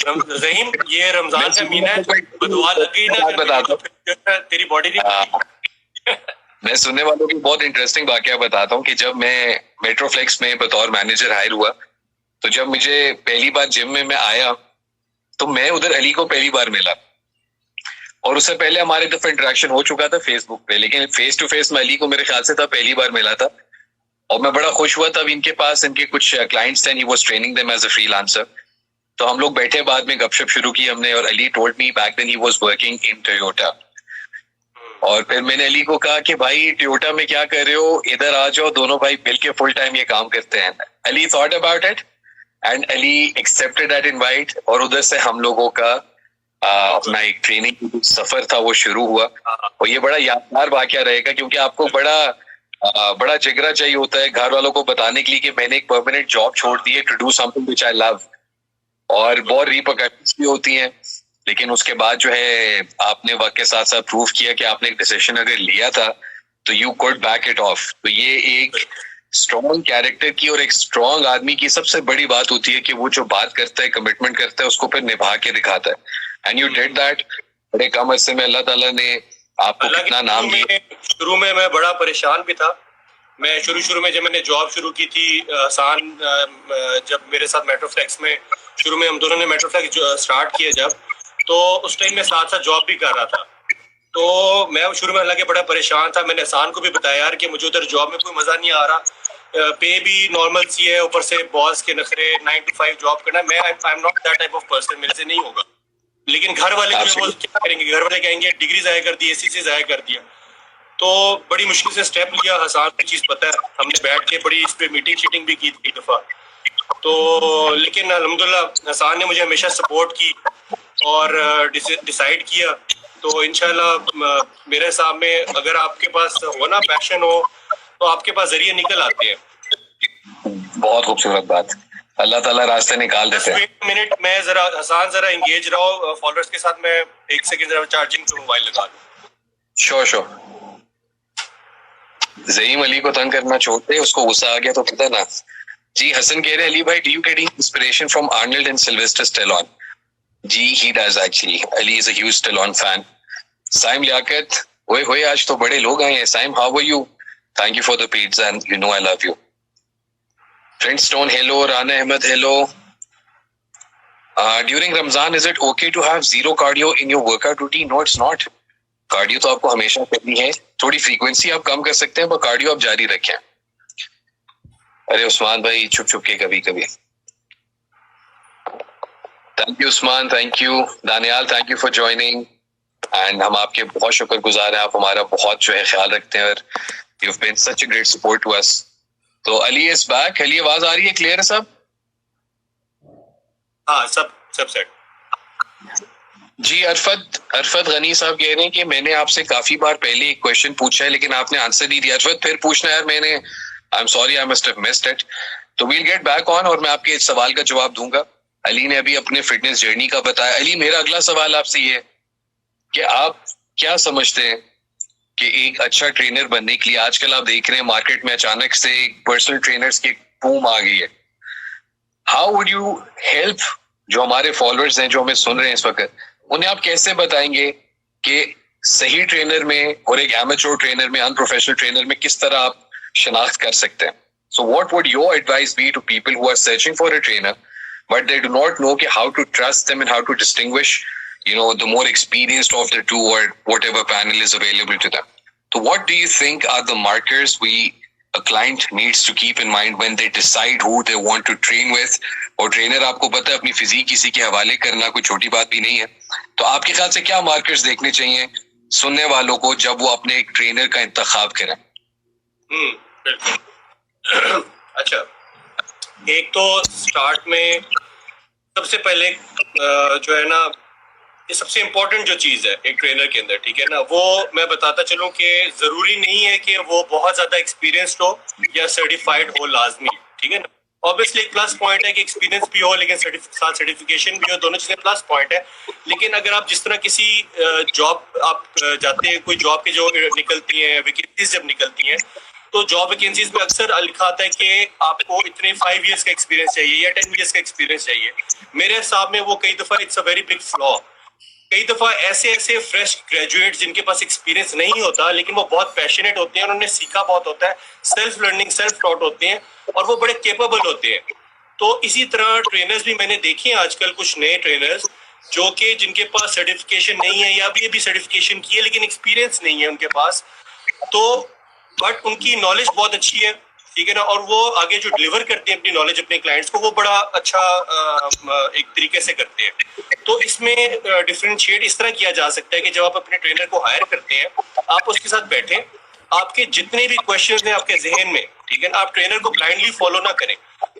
ज़हीम, ये रमजान का महीना है, दुआ लग गई ना, बताता तेरी बॉडी नहीं। मैं सुनने वालों को बहुत इंटरेस्टिंग वाकया बताता हूँ कि जब मैं मेट्रोफ्लेक्स में बतौर मैनेजर हायर हुआ, तो जब मुझे पहली बार जिम में मैं आया, तो मैं उधर अली को पहली बार मिला, और उससे पहले हमारे दफा इंटरेक्शन हो चुका था फेसबुक पे, लेकिन फेस टू फेस मैं अली को मेरे ख्याल से था पहली बार मिला था, और मैं बड़ा खुश हुआ। तब इनके पास इनके कुछ क्लाइंट्स थे, he was training them as a freelancer, तो हम लोग बैठे, बाद में गपशप शुरू की हमने, और Ali told me back then he was working in Toyota. और फिर मैंने अली को कहा कि भाई टोयोटा में क्या कर रहे हो, इधर आ जाओ, दोनों भाई मिलके फुल टाइम ये काम करते हैं। Ali thought about it and Ali accepted that invite, और उधर से हम लोगों का अपना एक ट्रेनिंग सफर था वो शुरू हुआ। और ये बड़ा यादगार वाकया रहेगा, क्योंकि आपको बड़ा जिगरा चाहिए होता है घर वालों को बताने के लिए कि मैंने एक परमानेंट जॉब छोड़ दी है to do something which I love, और बहुत रिपरकशंस भी होती हैं। लेकिन उसके बाद जो है आपने वक्त के साथ साथ प्रूव किया कि आपने एक डिसीजन अगर लिया था तो you could back it of. तो ये एक स्ट्रॉन्ग कैरेक्टर की और एक स्ट्रॉन्ग आदमी की सबसे बड़ी बात होती है कि वो जो बात करता है, कमिटमेंट करता है, उसको फिर निभा के दिखाता है। And you did that. बड़े कम अरसे में अल्लाह ताला ने आपको कितना नाम दिया। शुरू में मैं बड़ा परेशान भी था। मैं शुरू में जब मैंने जॉब शुरू की थी, आसान जब मेरे साथ मेट्रोफ्लेक्स में शुरू में हम दोनों ने मेट्रोफ्लेक्स स्टार्ट किया जब, तो उस टाइम में साथ साथ जॉब भी कर रहा था। तो मैं शुरू में हालांकि बड़ा परेशान था। मैंने आसान को भी बताया यार कि मुझे उधर जॉब में कोई मजा नहीं आ रहा, पे भी नॉर्मल सी है, ऊपर से बॉस के नखरे, 9 to 5 जॉब करना। मैं I am not that type of person, मेरे से नहीं होगा। लेकिन घर वाले जो वो क्या करेंगे, घर वाले कहेंगे डिग्री जाया कर दी, एसी से जाया कर दिया। तो बड़ी मुश्किल से स्टेप लिया। हसान को चीज पता है, हमने बैठ के बड़ी इस पे मीटिंग शीटिंग भी की थी एक दफा। तो लेकिन अल्हम्दुलिल्लाह हसान ने मुझे हमेशा सपोर्ट की और डिसाइड किया। तो इंशाल्लाह मेरे हिसाब में अगर आपके पास हो ना, पैशन हो, तो आपके पास जरिए निकल आते हैं। बहुत खूबसूरत बात, अल्लाह ताला रास्ते निकाल देते हैं। 1 मिनट मैं जरा हसान जरा एंगेज रहो फॉलोअर्स के साथ। मैं 1 सेकंड जरा चार्जिंग पे मोबाइल लगा दूं। श्योर। ज़हीम अली को तंग करना छोड़ते, उसको गुस्सा आ गया तो पता ना। जी हसन कह रहे अली भाई, do you getting inspiration from Arnold and Sylvester Stallone? जी he does actually. Ali is a huge Stallone fan. Saim Liaquat, ओए होए आज तो बड़े लोग आए हैं। Saim how are you? Thank you for the pizza and you know I love you. Flintstone, hello. Rana Ahmed, hello. During Ramzan, is it okay to have zero cardio in your workout routine? No, it's not. Cardio तो आपको हमेशा करनी है, थोड़ी फ्रीक्वेंसी आप कम कर सकते हैं, पर कार्डियो आप जारी रखें। अरे उस्मान भाई छुप छुप के कभी कभी। Thank you Usman, thank you Daniyal, thank you for joining. And हम आपके बहुत शुक्रगुजार हैं, आप हमारा बहुत जो है ख्याल रखते हैं और you have been such a great support to us. तो अली इज बैक। अली आवाज आ रही है क्लियर है सब? हाँ सब सेट। जी अरफत गनी साहब कह रहे हैं कि मैंने आपसे काफी बार पहले एक क्वेश्चन पूछा है लेकिन आपने आंसर नहीं दिया। अरफत फिर पूछना यार, मैंने I am sorry I must have missed it. तो वील गेट बैक ऑन और मैं आपके इस सवाल का जवाब दूंगा। अली ने अभी अपने फिटनेस जर्नी का बताया। अली मेरा अगला सवाल आपसे ये है कि आप क्या समझते हैं कि एक अच्छा ट्रेनर बनने के लिए, आजकल आप देख रहे हैं मार्केट में अचानक से पर्सनल ट्रेनर्स की बूम आ गई है, हाउ वुड यू हेल्प जो हमारे फॉलोअर्स हैं जो हमें सुन रहे हैं इस वक्त, उन्हें आप कैसे बताएंगे कि सही ट्रेनर में और एक एमेच्योर ट्रेनर में, अनप्रोफेशनल ट्रेनर में किस तरह आप शनाख्त कर सकते हैं? So what would your advice be to people who are searching for a trainer but they do not know कि how to trust them and how to distinguish the more experienced of the two or whatever panel is available to them? So what do you think are the markers a client needs to keep in mind when they decide who they want to train with? और ट्रेनर आपको पता है अपनी फिजिक किसी के हवाले करना कोई छोटी बात भी नहीं है, तो आपके ख्याल से क्या मार्कर्स देखने चाहिए सुनने वालों को जब वो अपने एक ट्रेनर का इंतखाब करें? बिल्कुल। अच्छा, एक तो स्टार्ट में सबसे पहले जो है ना, ये सबसे इम्पोर्टेंट जो चीज है एक ट्रेनर के अंदर, ठीक है ना, वो मैं बताता चलूं कि जरूरी नहीं है कि वो बहुत ज्यादा एक्सपीरियंस्ड हो या सर्टिफाइड हो लाजमी, ठीक है ना। ऑब्वियसली एक प्लस पॉइंट है कि एक्सपीरियंस भी हो लेकिन साथ सर्टिफिकेशन भी हो, दोनों चीजें प्लस पॉइंट है। लेकिन अगर आप जिस तरह किसी जॉब आप जाते हैं, कोई जॉब के जो निकलती हैं वैकेंसीज जब निकलती हैं, तो जॉब वैकेंसीज में अक्सर लिखा आता है कि आपको इतने 5 years का एक्सपीरियंस चाहिए या 10 years का एक्सपीरियंस चाहिए। मेरे हिसाब में वो कई दफा it's a very big flaw. कई दफा ऐसे फ्रेश ग्रेजुएट्स जिनके पास एक्सपीरियंस नहीं होता लेकिन वो बहुत पैशनेट होते हैं, उन्होंने सीखा बहुत होता है, सेल्फ लर्निंग सेल्फ टॉट होते हैं और वो बड़े केपेबल होते हैं। तो इसी तरह ट्रेनर्स भी मैंने देखे हैं आजकल, कुछ नए ट्रेनर्स जो कि जिनके पास सर्टिफिकेशन नहीं है या भी सर्टिफिकेशन की है लेकिन एक्सपीरियंस नहीं है उनके पास, तो बट उनकी नॉलेज बहुत अच्छी है, ठीक है ना, और वो आगे जो डिलीवर करते हैं अपनी नॉलेज अपने क्लाइंट्स को, वो बड़ा अच्छा एक तरीके से करते हैं। तो इसमें डिफरेंशिएट इस तरह किया जा सकता है कि जब आप अपने ट्रेनर को हायर करते हैं, आप उसके साथ बैठें, आपके जितने भी क्वेश्चन हैं आपके जहन में, ठीक है ना, आप ट्रेनर को ब्लाइंडली फॉलो ना करें।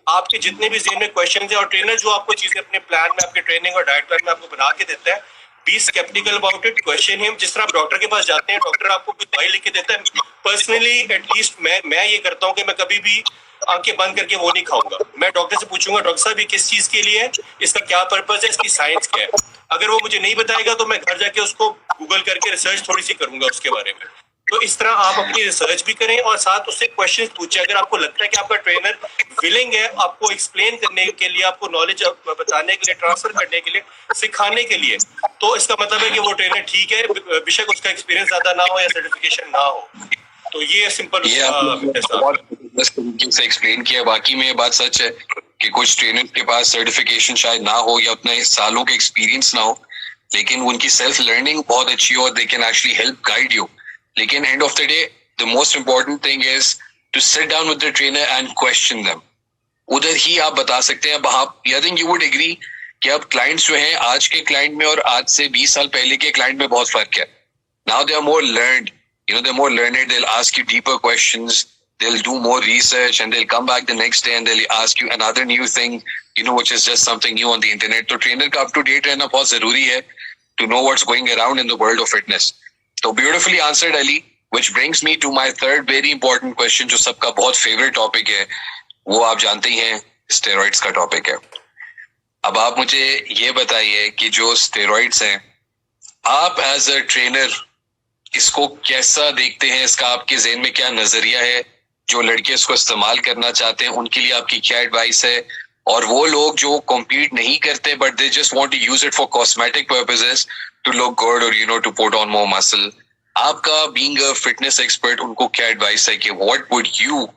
आपके जितने भी जहन में क्वेश्चन है और ट्रेनर जो आपको चीजें अपने प्लान में, आपके ट्रेनिंग और डाइट प्लान में आपको बना के देता है, be sceptical about it, question him. जिस तरह आप डॉक्टर के पास जाते हैं, डॉक्टर आपको कोई दवाई लिख के देता है, पर्सनली एटलीस्ट मैं ये करता हूँ कि मैं कभी भी आंखें बंद करके वो नहीं खाऊंगा। मैं डॉक्टर से पूछूंगा, डॉक्टर साहब ये किस चीज के लिए है, इसका क्या पर्पज है, इसकी साइंस क्या है। अगर वो मुझे नहीं बताएगा तो मैं घर जाके उसको गूगल करके रिसर्च थोड़ी सी करूंगा उसके बारे में। तो इस तरह आप अपनी रिसर्च भी करें और साथ उससे क्वेश्चन पूछें। अगर आपको लगता है कि आपका ट्रेनर विलिंग है आपको एक्सप्लेन करने के लिए, आपको नॉलेज बताने के लिए, ट्रांसफर करने के लिए, सिखाने के लिए, तो इसका मतलब है कि वो ट्रेनर ठीक है, बेशक उसका एक्सपीरियंस ज्यादा ना हो या सर्टिफिकेशन ना हो। तो ये सिंपल से एक्सप्लेन किया। बाकी में ये बात सच है कि कुछ ट्रेनर के पास सर्टिफिकेशन शायद ना हो या उतने सालों के एक्सपीरियंस ना हो, लेकिन उनकी सेल्फ लर्निंग बहुत अच्छी हो और they can actually help guide you. लेकिन end of the day the most important thing is to sit down with the trainer and question them. उधर ही आप बता सकते हैं। आप I think you would agree कि अब क्लाइंट्स जो हैं, आज के क्लाइंट में और आज से 20 साल पहले के क्लाइंट में बहुत फर्क है। Now they are more learned, they're more learned, they'll ask you deeper questions, they'll do more research and they'll come back the next day and they'll ask you another new thing, which is just something new on the internet. So trainer का up to date रहना बहुत जरूरी है to know what's going around in the world of fitness. So beautifully answered Ali, which brings me to my third very important question जो सबका बहुत favorite topic है, वो आप जानते ही हैं, steroids का topic है। अब आप मुझे ये बताइए कि जो steroids हैं, आप as a trainer इसको कैसा देखते हैं, इसका आपके ज़हन में क्या नजरिया है? जो लड़के इसको इस्तेमाल करना चाहते हैं उनके लिए आपकी क्या एडवाइस है? और वो लोग जो कॉम्पीट नहीं करते but they just want to use it for cosmetic purposes to look good और to put on more muscle, आपका बीइंग अ फिटनेस एक्सपर्ट उनको क्या एडवाइस है कि what would you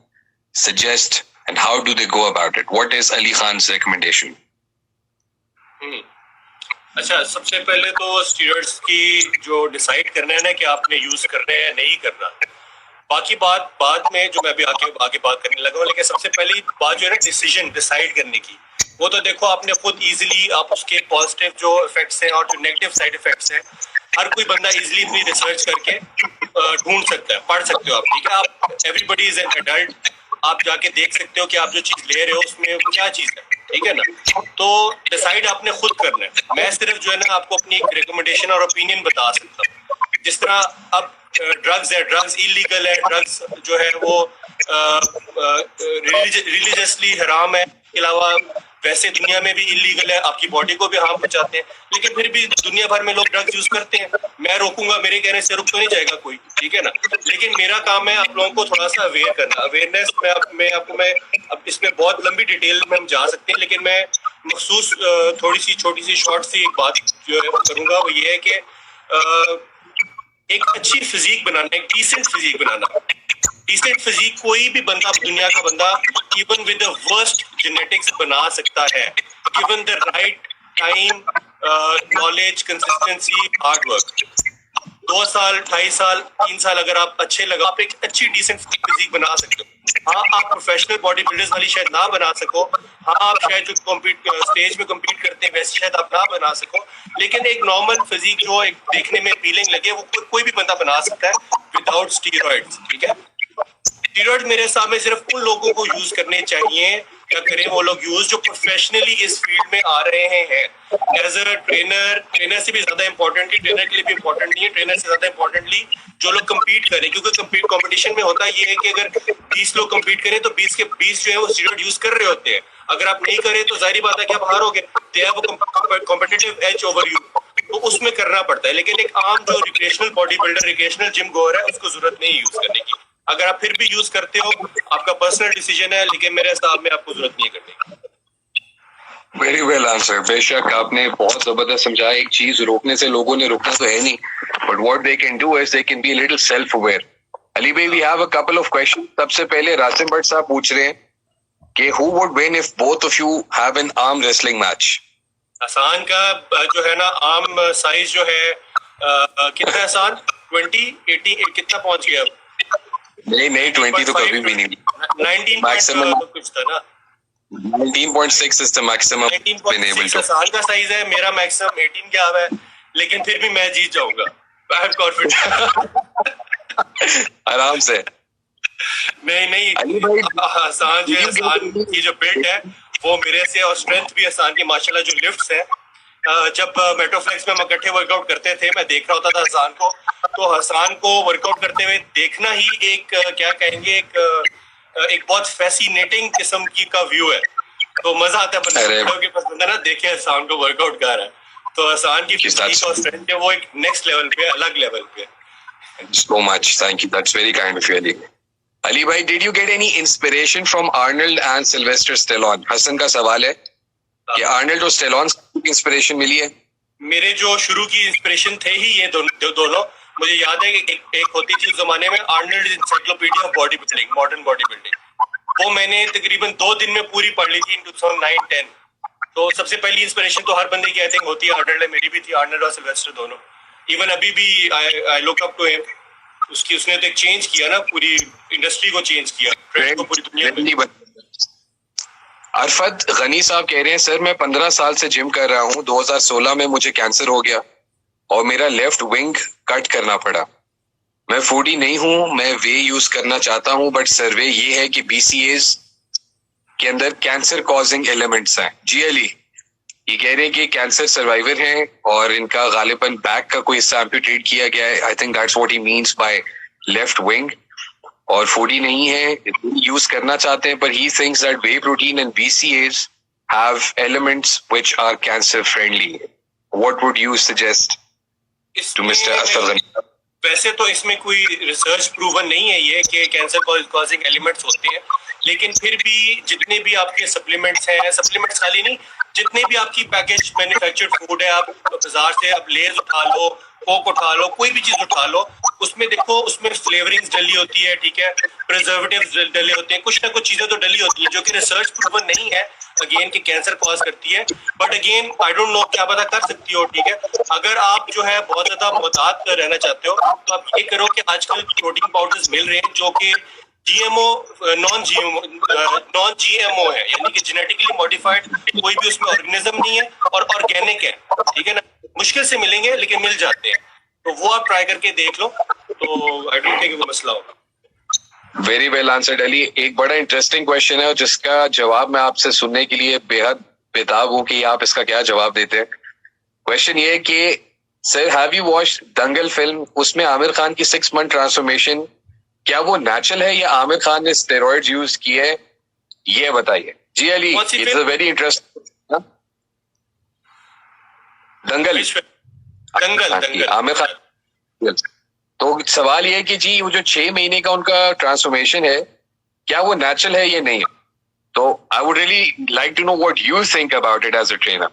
suggest and how do they go about it? What is Ali Khan's recommendation? अच्छा, सबसे पहले तो स्टीरॉइड्स की जो डिसाइड करना है ना कि आपने यूज करना है या नहीं करना, बाकी बात बाद में जो मैं अभी आगे बात करने लगा हूँ। लेकिन सबसे पहली बात जो है ना डिसीजन डिसाइड करने की, वो तो देखो आपने खुद इजीली आप उसके पॉजिटिव जो इफेक्ट्स हैं और जो नेगेटिव साइड इफेक्ट्स हैं हर कोई बंदा इजीली अपनी रिसर्च करके ढूंढ सकता है, पढ़ सकते हो आप, ठीक है। आप एवरीबडी इज एन एडल्ट, आप जाके देख सकते हो कि आप जो चीज ले रहे हो उसमें क्या चीज है, ठीक है ना। तो डिसाइड आपने खुद करना है। मैं सिर्फ जो है ना आपको अपनी एक रिकमेंडेशन और ओपिनियन बता सकता हूँ। जिस तरह अब ड्रग्स है, ड्रग्स इलीगल है, ड्रग्स जो है वो रिलीजियसली हराम है, इसके अलावा वैसे दुनिया में भी इलीगल है, आपकी बॉडी को भी हार्म पहुंचाते हैं, लेकिन फिर भी दुनिया भर में लोग ड्रग्स यूज करते हैं। मैं रोकूंगा, मेरे कहने से रुक तो नहीं जाएगा कोई, ठीक है ना। लेकिन मेरा काम है आप लोगों को थोड़ा सा अवेयर करना, अवेयरनेस मैं आपको अब इसमें बहुत लंबी डिटेल में हम जा सकते हैं, लेकिन मैं मखसूस थोड़ी सी छोटी सी शॉर्ट सी एक बात जो है करूंगा, वो ये है कि एक अच्छी फिजिक बनाना, एक डिसेंट फिजिक बनाना। डिसेंट फिजिक कोई भी बंदा, दुनिया का बंदा, even with the worst genetics बना सकता है, given the right time, knowledge, consistency, hard work. 2 साल, 2.5 साल, 3 साल अगर आप अच्छे लगा, आप एक अच्छी डिसेंट फिजिक बना सकते हो। हाँ, आप प्रोफेशनल बॉडी बिल्डर्स वाली शायद ना बना सको, हाँ आप शायद जो स्टेज में कम्पीट करते हैं वैसे शायद आप ना बना सको, लेकिन एक नॉर्मल फिजिक जो एक देखने में अपीलिंग लगे वो कोई भी बंदा बना सकता है विदाउट स्टीरॉइड्स, ठीक है। स्टीरॉइड मेरे सामने सिर्फ उन लोगों को यूज करने चाहिए, क्या करें वो लोग यूज जो प्रोफेशनली इस फील्ड में आ रहे हैं। एज अ ट्रेनर से भी ज्यादा इंपॉर्टेंटली, ट्रेनर के लिए भी इंपॉर्टेंट नहीं है, ट्रेनर से ज्यादा इंपॉर्टेंटली जो लोग कंपीट करें, क्योंकि कंपटीशन में होता ये है कि अगर 20 लोग कंपीट करें तो 20 के 20 जो है वो स्टीरॉइड यूज कर रहे होते हैं। अगर आप नहीं करें तो जाहिर बात है कि आप हारोगे, they have a competitive edge over you, तो उसमें करना पड़ता है। लेकिन एक आम जो recreational body builder, recreational gym goer है, उसको जरूरत नहीं यूज करने की। अगर आप फिर भी यूज करते हो, आपका पर्सनल डिसीजन है, लेकिन मेरे हिसाब में आपको जरूरत नहीं करने की। Very well answer. बेशक आपने बहुत जबरदस्त समझाया। एक चीज रोकने से लोगों ने रुकना तो है नहीं, but what they can do is they can be a little self aware. Ali भाई, we have a couple of question. सबसे पहले रासिम भट्ट साहब पूछ रहे हैं कि who would win if both of you have an arm wrestling match? आसान का जो है ना आर्म साइज जो है कितना आसान, 20, 80 कितना पहुंच गया? नहीं 20 तो कभी भी नहीं। 19 Maximum- point कुछ था ना, 19.6 is the maximum been able 19.6 to. Hasan का साइज है, मेरा मैक्सिमम 18 क्या है, लेकिन फिर भी मैं जीत जाऊंगा, आई एम कॉन्फिडेंट। आराम से। नहीं अली भाई, हसान जो है, हसान की जो बिल्ड है वो मेरे से, और स्ट्रेंथ भी हसान की माशाल्लाह, जो लिफ्ट्स है, जब मेट्रोफ्लेक्स में हम इकट्ठे वर्कआउट करते थे, मैं देख रहा होता था हसान को, तो हसान को वर्कआउट करते हुए देखना ही एक क्या कहेंगे, एक बहुत फैसिनेटिंग किस्म की का व्यू है। तो मजा आता है बंदा के पास, बंदा ना देखे हसान को वर्कआउट कर रहा है, तो हसान की फिजिक और स्ट्रेंथ है वो एक नेक्स्ट लेवल पे, अलग लेवल पे। So much, thank you. That's very kind of you, Ali. Ali bhai, did you get any inspiration from Arnold and Sylvester Stallone? Hasan का सवाल है कि आर्नल्ड और स्टेलोन से इंस्पिरेशन मिली है? मेरे जो शुरू की इंस्पिरेशन थे ही ये दोनों। मुझे याद है कि एक होती थी उस जमाने में, Arnold encyclopedia of body building, modern body building, वो मैंने तकरीबन 2 दिन में पूरी पढ़ ली थी इन 2009-10। तो सबसे पहली इंस्पिरेशन तो हर बंदे की आई थिंक होती है, आर्नल्ड है, मेरी भी थी, आर्नल्ड और सिल्वेस्टर दोनों। इवन अभी भी I look up to him. उसने तो एक चेंज किया ना, पूरी इंडस्ट्री को चेंज किया, ट्रेंड को पूरी दुनिया में। अरफत गनी साहब कह रहे हैं, सर मैं 15 साल से जिम कर रहा हूँ, 2016 में मुझे कैंसर हो गया और मेरा लेफ्ट विंग कट करना पड़ा। मैं फूडी नहीं हूँ, मैं वे यूज करना चाहता हूँ, बट सर्वे ये है कि BCAs के अंदर कैंसर कॉजिंग एलिमेंट्स हैं। जी अली, ये कह रहे हैं कि कैंसर सर्वाइवर हैं और इनका गालिबन बैक का कोई हिस्सा एम्पुटेट किया गया है। I think that's what he means by left wing, और फूडी नहीं है, यूज करना चाहते हैं, पर he thinks that whey protein and BCAs have elements which are cancer friendly. What would you suggest to mister Asad Gani? वैसे तो इसमें कोई रिसर्च प्रूवन नहीं है ये कि कैंसर कॉजिंग एलिमेंट्स होते हैं, लेकिन फिर भी जितने भी आपके सप्लीमेंट्स हैं, सप्लीमेंट्स खाली नहीं, जितने भी आपकी पैकेज मैन्युफैक्चर्ड फूड है, आप बाजार से अब लेज उठा लो, कोक उठा लो, कोई भी चीज उठा लो, उसमें देखो उसमें फ्लेवरिंग्स डली होती है, ठीक है, प्रिजर्वेटिव्स डले होते हैं, कुछ ना कुछ चीजें तो डली होती है जो कि रिसर्च प्रूवन नहीं है अगेन कि कैंसर कॉज करती है। But again I don't know, क्या पता कर सकती हो, ठीक है। अगर आप जो है बहुत ज्यादा मोहतात रहना चाहते हो तो आप ये करो कि आजकल प्रोटीन पाउडर्स मिल रहे हैं जो कि नॉन GMO है, यानी कि जेनेटिकली मॉडिफाइड कोई भी उसमें ऑर्गेनिज्म नहीं है और ऑर्गेनिक है, ठीक है ना। मुश्किल से मिलेंगे लेकिन मिल जाते हैं, तो वो आप ट्राई करके देख लो, तो आई डोंट थिंक वो मसला होगा। Very well answered Ali. एक बड़ा इंटरेस्टिंग क्वेश्चन है और जिसका जवाब मैं आपसे सुनने के लिए बेहद बेताब हूं कि आप इसका क्या जवाब देते हैं। क्वेश्चन ये है कि sir, have you watched Dangal film? उसमें आमिर खान की 6 मंथ ट्रांसफॉर्मेशन, क्या वो नेचुरल है या आमिर खान ने स्टेरॉइड्स यूज किए? ये बताइए। जी Ali, it's a very interesting. Dangal Aamir Khan. तो सवाल ये है कि जी वो जो 6 महीने का उनका ट्रांसफॉर्मेशन है, क्या वो नेचुरल है या नहीं? तो I would really like to know what you think about it as a trainer.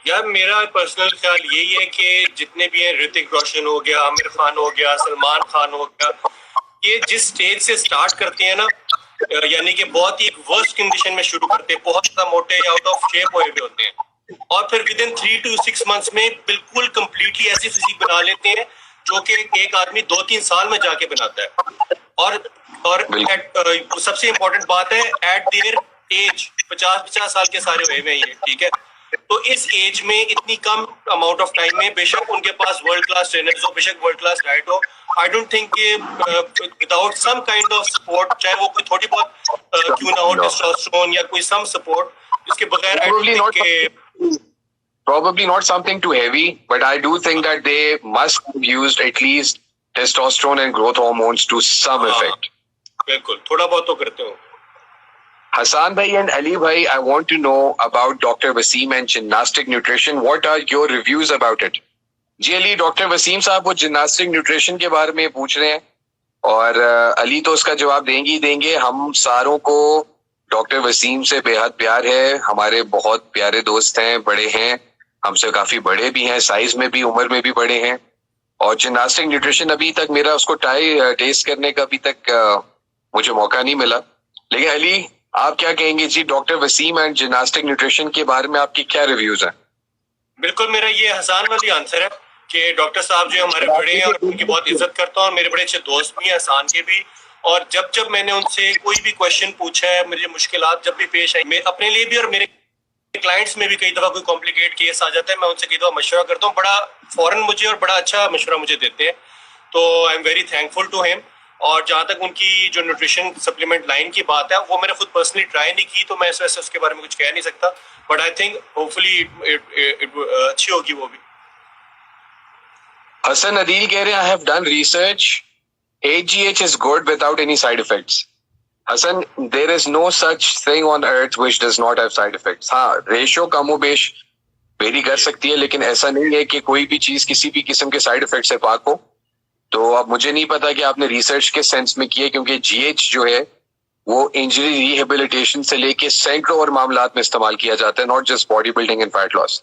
यार मेरा पर्सनल ख्याल यही है कि जितने भी हैं, ऋतिक रोशन हो गया, आमिर खान हो गया, सलमान खान हो गया, ये जिस स्टेज से स्टार्ट करते हैं ना, यानी कि बहुत ही एक वर्स्ट कंडीशन में शुरू करते हैं, बहुत ज्यादा मोटे या आउट ऑफ शेप हुए हुए होते हैं, और फिर विद इन 3 to 6 मंथ्स में बिल्कुल कंप्लीटली ऐसी फिजिक बना लेते हैं जो कि एक आदमी 2-3 साल में जाके बनाता है। और सबसे इम्पोर्टेंट बात है, एट देयर एज 50 साल के सारे हुए हुए हैं, ठीक है। तो इस एज में इतनी कम अमाउंट ऑफ टाइम में बेशक उनके पास वर्ल्ड क्लास ट्रेनर्स हो, बेशक वर्ल्ड क्लास डाइट हो, I don't think without some kind of support, चाहे वो कोई थोड़ी बहुत क्यों ना हो, टेस्टोस्टेरोन या कोई सम सपोर्ट, इसके बगैर आई don't think probably not something too heavy, but I do think that they must have used at least testosterone and growth hormones to some effect. बिल्कुल, थोड़ा बहुत तो करते हो। Hassan bhai and Ali bhai, I want to know about Dr. Wasim and gymnastic nutrition. What are your reviews about it? जी अली, डॉक्टर वसीम साहब वो जिम्नास्टिक न्यूट्रिशन के बारे में पूछ रहे हैं और अली तो उसका जवाब देंगे ही देंगे। हम सारों को डॉक्टर वसीम से बेहद प्यार है, हमारे बहुत प्यारे दोस्त हैं, बड़े हैं, हमसे काफी बड़े भी हैं, साइज में भी, उम्र में भी बड़े हैं। और जिम्नास्टिक न्यूट्रिशन अभी तक मेरा उसको टेस्ट करने का अभी तक मुझे मौका नहीं मिला। लेकिन अली, आप क्या कहेंगे जी doctor Wasim and gymnastic nutrition के बारे में, आपके क्या रिव्यूज हैं? बिल्कुल, मेरा ये हसान वाली आंसर है कि डॉक्टर साहब जो हमारे बड़े हैं और उनकी बहुत इज्जत करता हूँ, और मेरे बड़े अच्छे दोस्त भी हैं हसान के भी, और जब जब मैंने उनसे कोई भी क्वेश्चन पूछा है, मुझे मुश्किलात जब भी पेश आई, मैं अपने लिए भी और मेरे क्लाइंट्स में भी कई दफा कोई कॉम्प्लिकेट केस आ जाता है, मैं उनसे कई दफा मशवरा करता हूँ, बड़ा फौरन मुझे और बड़ा अच्छा मशवरा मुझे देते हैं, तो I am very thankful to him. और जहाँ तक उनकी जो न्यूट्रिशन सप्लीमेंट लाइन की बात है, वो मैंने खुद पर्सनली ट्राई नहीं की, तो मैं इस वजह से उसके बारे में कुछ कह नहीं सकता, बट आई थिंक होपफुली अच्छी होगी वो भी। हसन अदील कह रहे हैं, I have done research, HGH is good without any side effects. Hasan, there is no such thing on earth which does not have side effects. हाँ, रेशियो कमोबेश वेरी कर सकती है, लेकिन ऐसा नहीं है कि कोई भी चीज किसी भी किस्म के साइड इफेक्ट से पाक हो। तो अब मुझे नहीं पता कि आपने रिसर्च के सेंस में किया, क्योंकि GH जो है वो इंजरी रिहेबिलिटेशन से लेके सैकड़ों और मामलात में इस्तेमाल किया जाता है, not just body building and fat loss.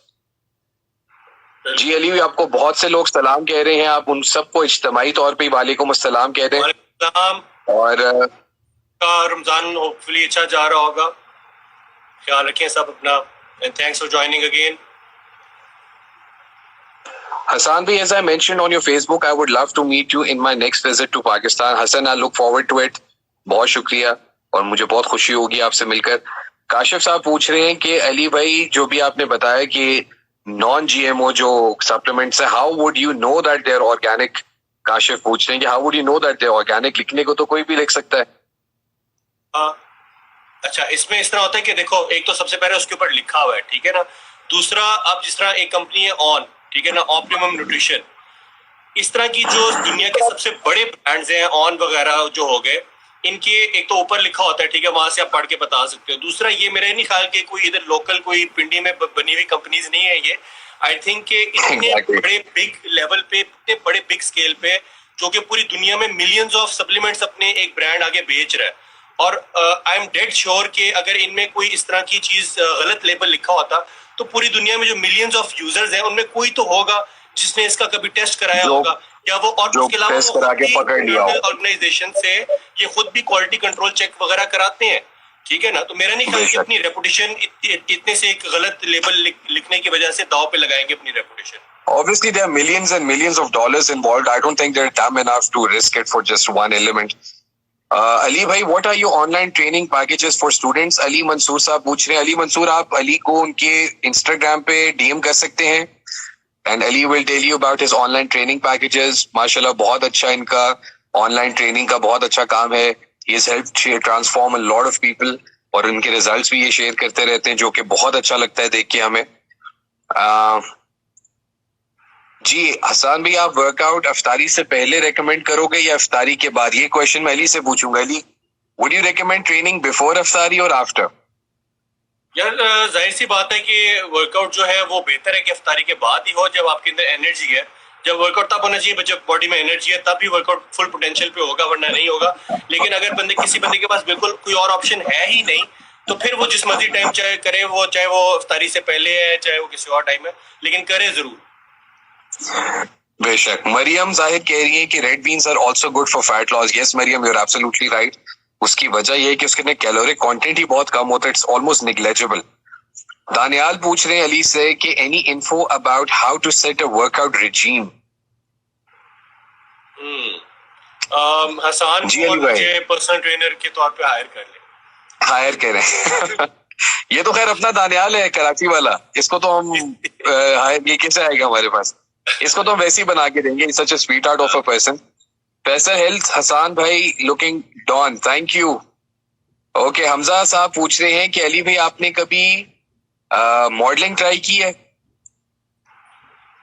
जी अली, आपको बहुत से लोग सलाम कह रहे हैं, आप उन सबको इज्तिमाई तौर पे वालेकुम अस्सलाम कह दें। और रमजान होपफुली अच्छा जा रहा होगा, ख्याल रखें सब अपना, and thanks for joining again. Hassan bhai, as I mentioned on your Facebook, I would love to meet you in my next visit to Pakistan. Hassan, I look forward to it. बहुत शुक्रिया, और मुझे बहुत खुशी होगी आपसे मिलकर। काशिफ साहब पूछ रहे हैं कि अली भाई, जो भी आपने बताया कि नॉन GMO जो सप्लीमेंट्स है, how would you know that they are organic? Kashif पूछ रहे हैं कि how would you know that they are organic? लिखने को तो कोई भी लिख सकता है। अच्छा, इसमें इस तरह होता है कि देखो, एक तो सबसे पहले उसके ऊपर लिखा हुआ है, ठीक है ना। दूसरा, आप जिस तरह एक कंपनी है ऑन, ठीक है ना, ऑप्टिमम न्यूट्रिशन, इस तरह की जो दुनिया के सबसे बड़े ब्रांड्स हैं, ऑन वगैरह जो हो गए, इनके एक तो ऊपर लिखा होता है, ठीक है, वहां से आप पढ़ के बता सकते हो। दूसरा, ये मेरे नहीं ख्याल कि कोई इधर लोकल कोई पिंडी में बनी हुई कंपनीज नहीं है ये। आई थिंक कि इतने बड़े बिग लेवल पे, इतने बड़े बिग स्केल पे, जो कि पूरी दुनिया में मिलियंस ऑफ सप्लीमेंट्स अपने एक ब्रांड आगे बेच रहा है, और आई एम डेड श्योर कि अगर इनमें कोई इस तरह की चीज गलत लेबल लिखा होता, तो पूरी दुनिया में जो मिलियंस ऑफ यूजर्स हैं, उनमें कोई तो होगा जिसने इसका कभी टेस्ट कराया होगा, या वो, और उसके अलावा ऑर्गेनाइजेशन से ये खुद भी क्वालिटी कंट्रोल चेक वगैरह कराते हैं, ठीक है ना। तो मेरा नहीं ख्याल कि अपनी रेपुटेशन इतने से एक गलत लेबल लिखने की वजह से दाव पे लगाएंगे अपनी reputation. Obviously, there are millions and millions of dollars involved. I don't think they're dumb enough to risk it for just one element. Ali भाई, what are your online training packages for students? Ali Mansoor साहब पूछ रहे हैं। अली मंसूर, आप अली को उनके Instagram पे DM कर सकते हैं, and Ali will tell you about his online training packages. माशाल्लाह बहुत अच्छा इनका ऑनलाइन ट्रेनिंग का बहुत अच्छा काम है. He has helped transform a lot of people, और उनके रिजल्ट्स भी ये शेयर करते रहते हैं, जो कि बहुत अच्छा लगता है देख के हमें। जी हसन भाई, आप वर्कआउट अफ्तारी से पहले रेकमेंड करोगे या अफ्तारी के बाद? ये क्वेश्चन मैं अली से पूछूंगा। Ali, would you recommend training before अफ्तारी और आफ्टर? यार जाहिर सी बात है कि वर्कआउट जो है वो बेहतर है कि अफ्तारी के बाद ही हो, जब आपके अंदर एनर्जी है। जब वर्कआउट तब होना चाहिए जब बॉडी में एनर्जी है, तब ही वर्कआउट फुल पोटेंशियल पे होगा, वरना नहीं होगा। लेकिन अगर किसी बंदे के पास बिल्कुल कोई और ऑप्शन है ही नहीं, तो फिर वो जिस मर्जी टाइम चाहे करे, वो चाहे वो अफ्तारी से पहले है, चाहे वो किसी और टाइम है, लेकिन करे जरूर। बेशक। मरियम जाहिद कह रही है कि red beans are also good for fat loss. Yes Mariam, you are absolutely right. उसकी वजह यह है कि उसके कैलोरिक कंटेंट ही बहुत कम होता है, इट्स ऑलमोस्ट नेग्लेजिबल। दानियाल पूछ रहे हैं अली से कि any info about how to set a workout regime? Hasan को मुझे पर्सनल ट्रेनर के तौर पे हायर करें। ये तो खैर अपना दानियाल है कराची वाला, इसको तो हम ये कैसे आएगा हमारे पास? इसको तो हम वैसे ही बना के देंगे। Such a sweet heart of a person. पैसा हेल्थ हसन भाई looking don, thank you. Okay, Hamza साहब पूछ रहे हैं कि अली भाई आपने कभी मॉडलिंग ट्राई की है?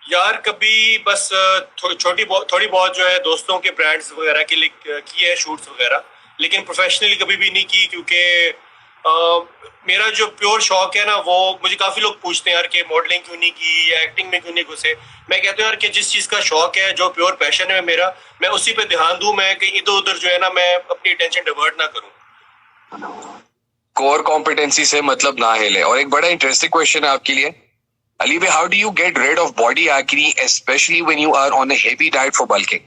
यार कभी बस थोड़ी बहुत जो है दोस्तों के ब्रांड्स वगैरह के लिए की है, शूट्स वगैरह, लेकिन प्रोफेशनली कभी भी नहीं की, क्योंकि मेरा जो प्योर शौक है ना, वो मुझे काफी लोग पूछते हैं यार कि मॉडलिंग क्यों नहीं की या एक्टिंग में क्यों नहीं घुसे। मैं कहता हूँ यार कि जिस चीज का शौक है, जो प्योर पैशन है मेरा, मैं उसी पे ध्यान दूं, मैं कहीं इधर उधर जो है ना, मैं अपनी अटेंशन डाइवर्ट ना करूं। कोर कॉम्पिटेंसी से मतलब ना हिले। और एक बड़ा इंटरेस्टिंग क्वेश्चन है आपके लिए अली भाई, how do you get rid of body acne specially when you are on a heavy diet for bulking?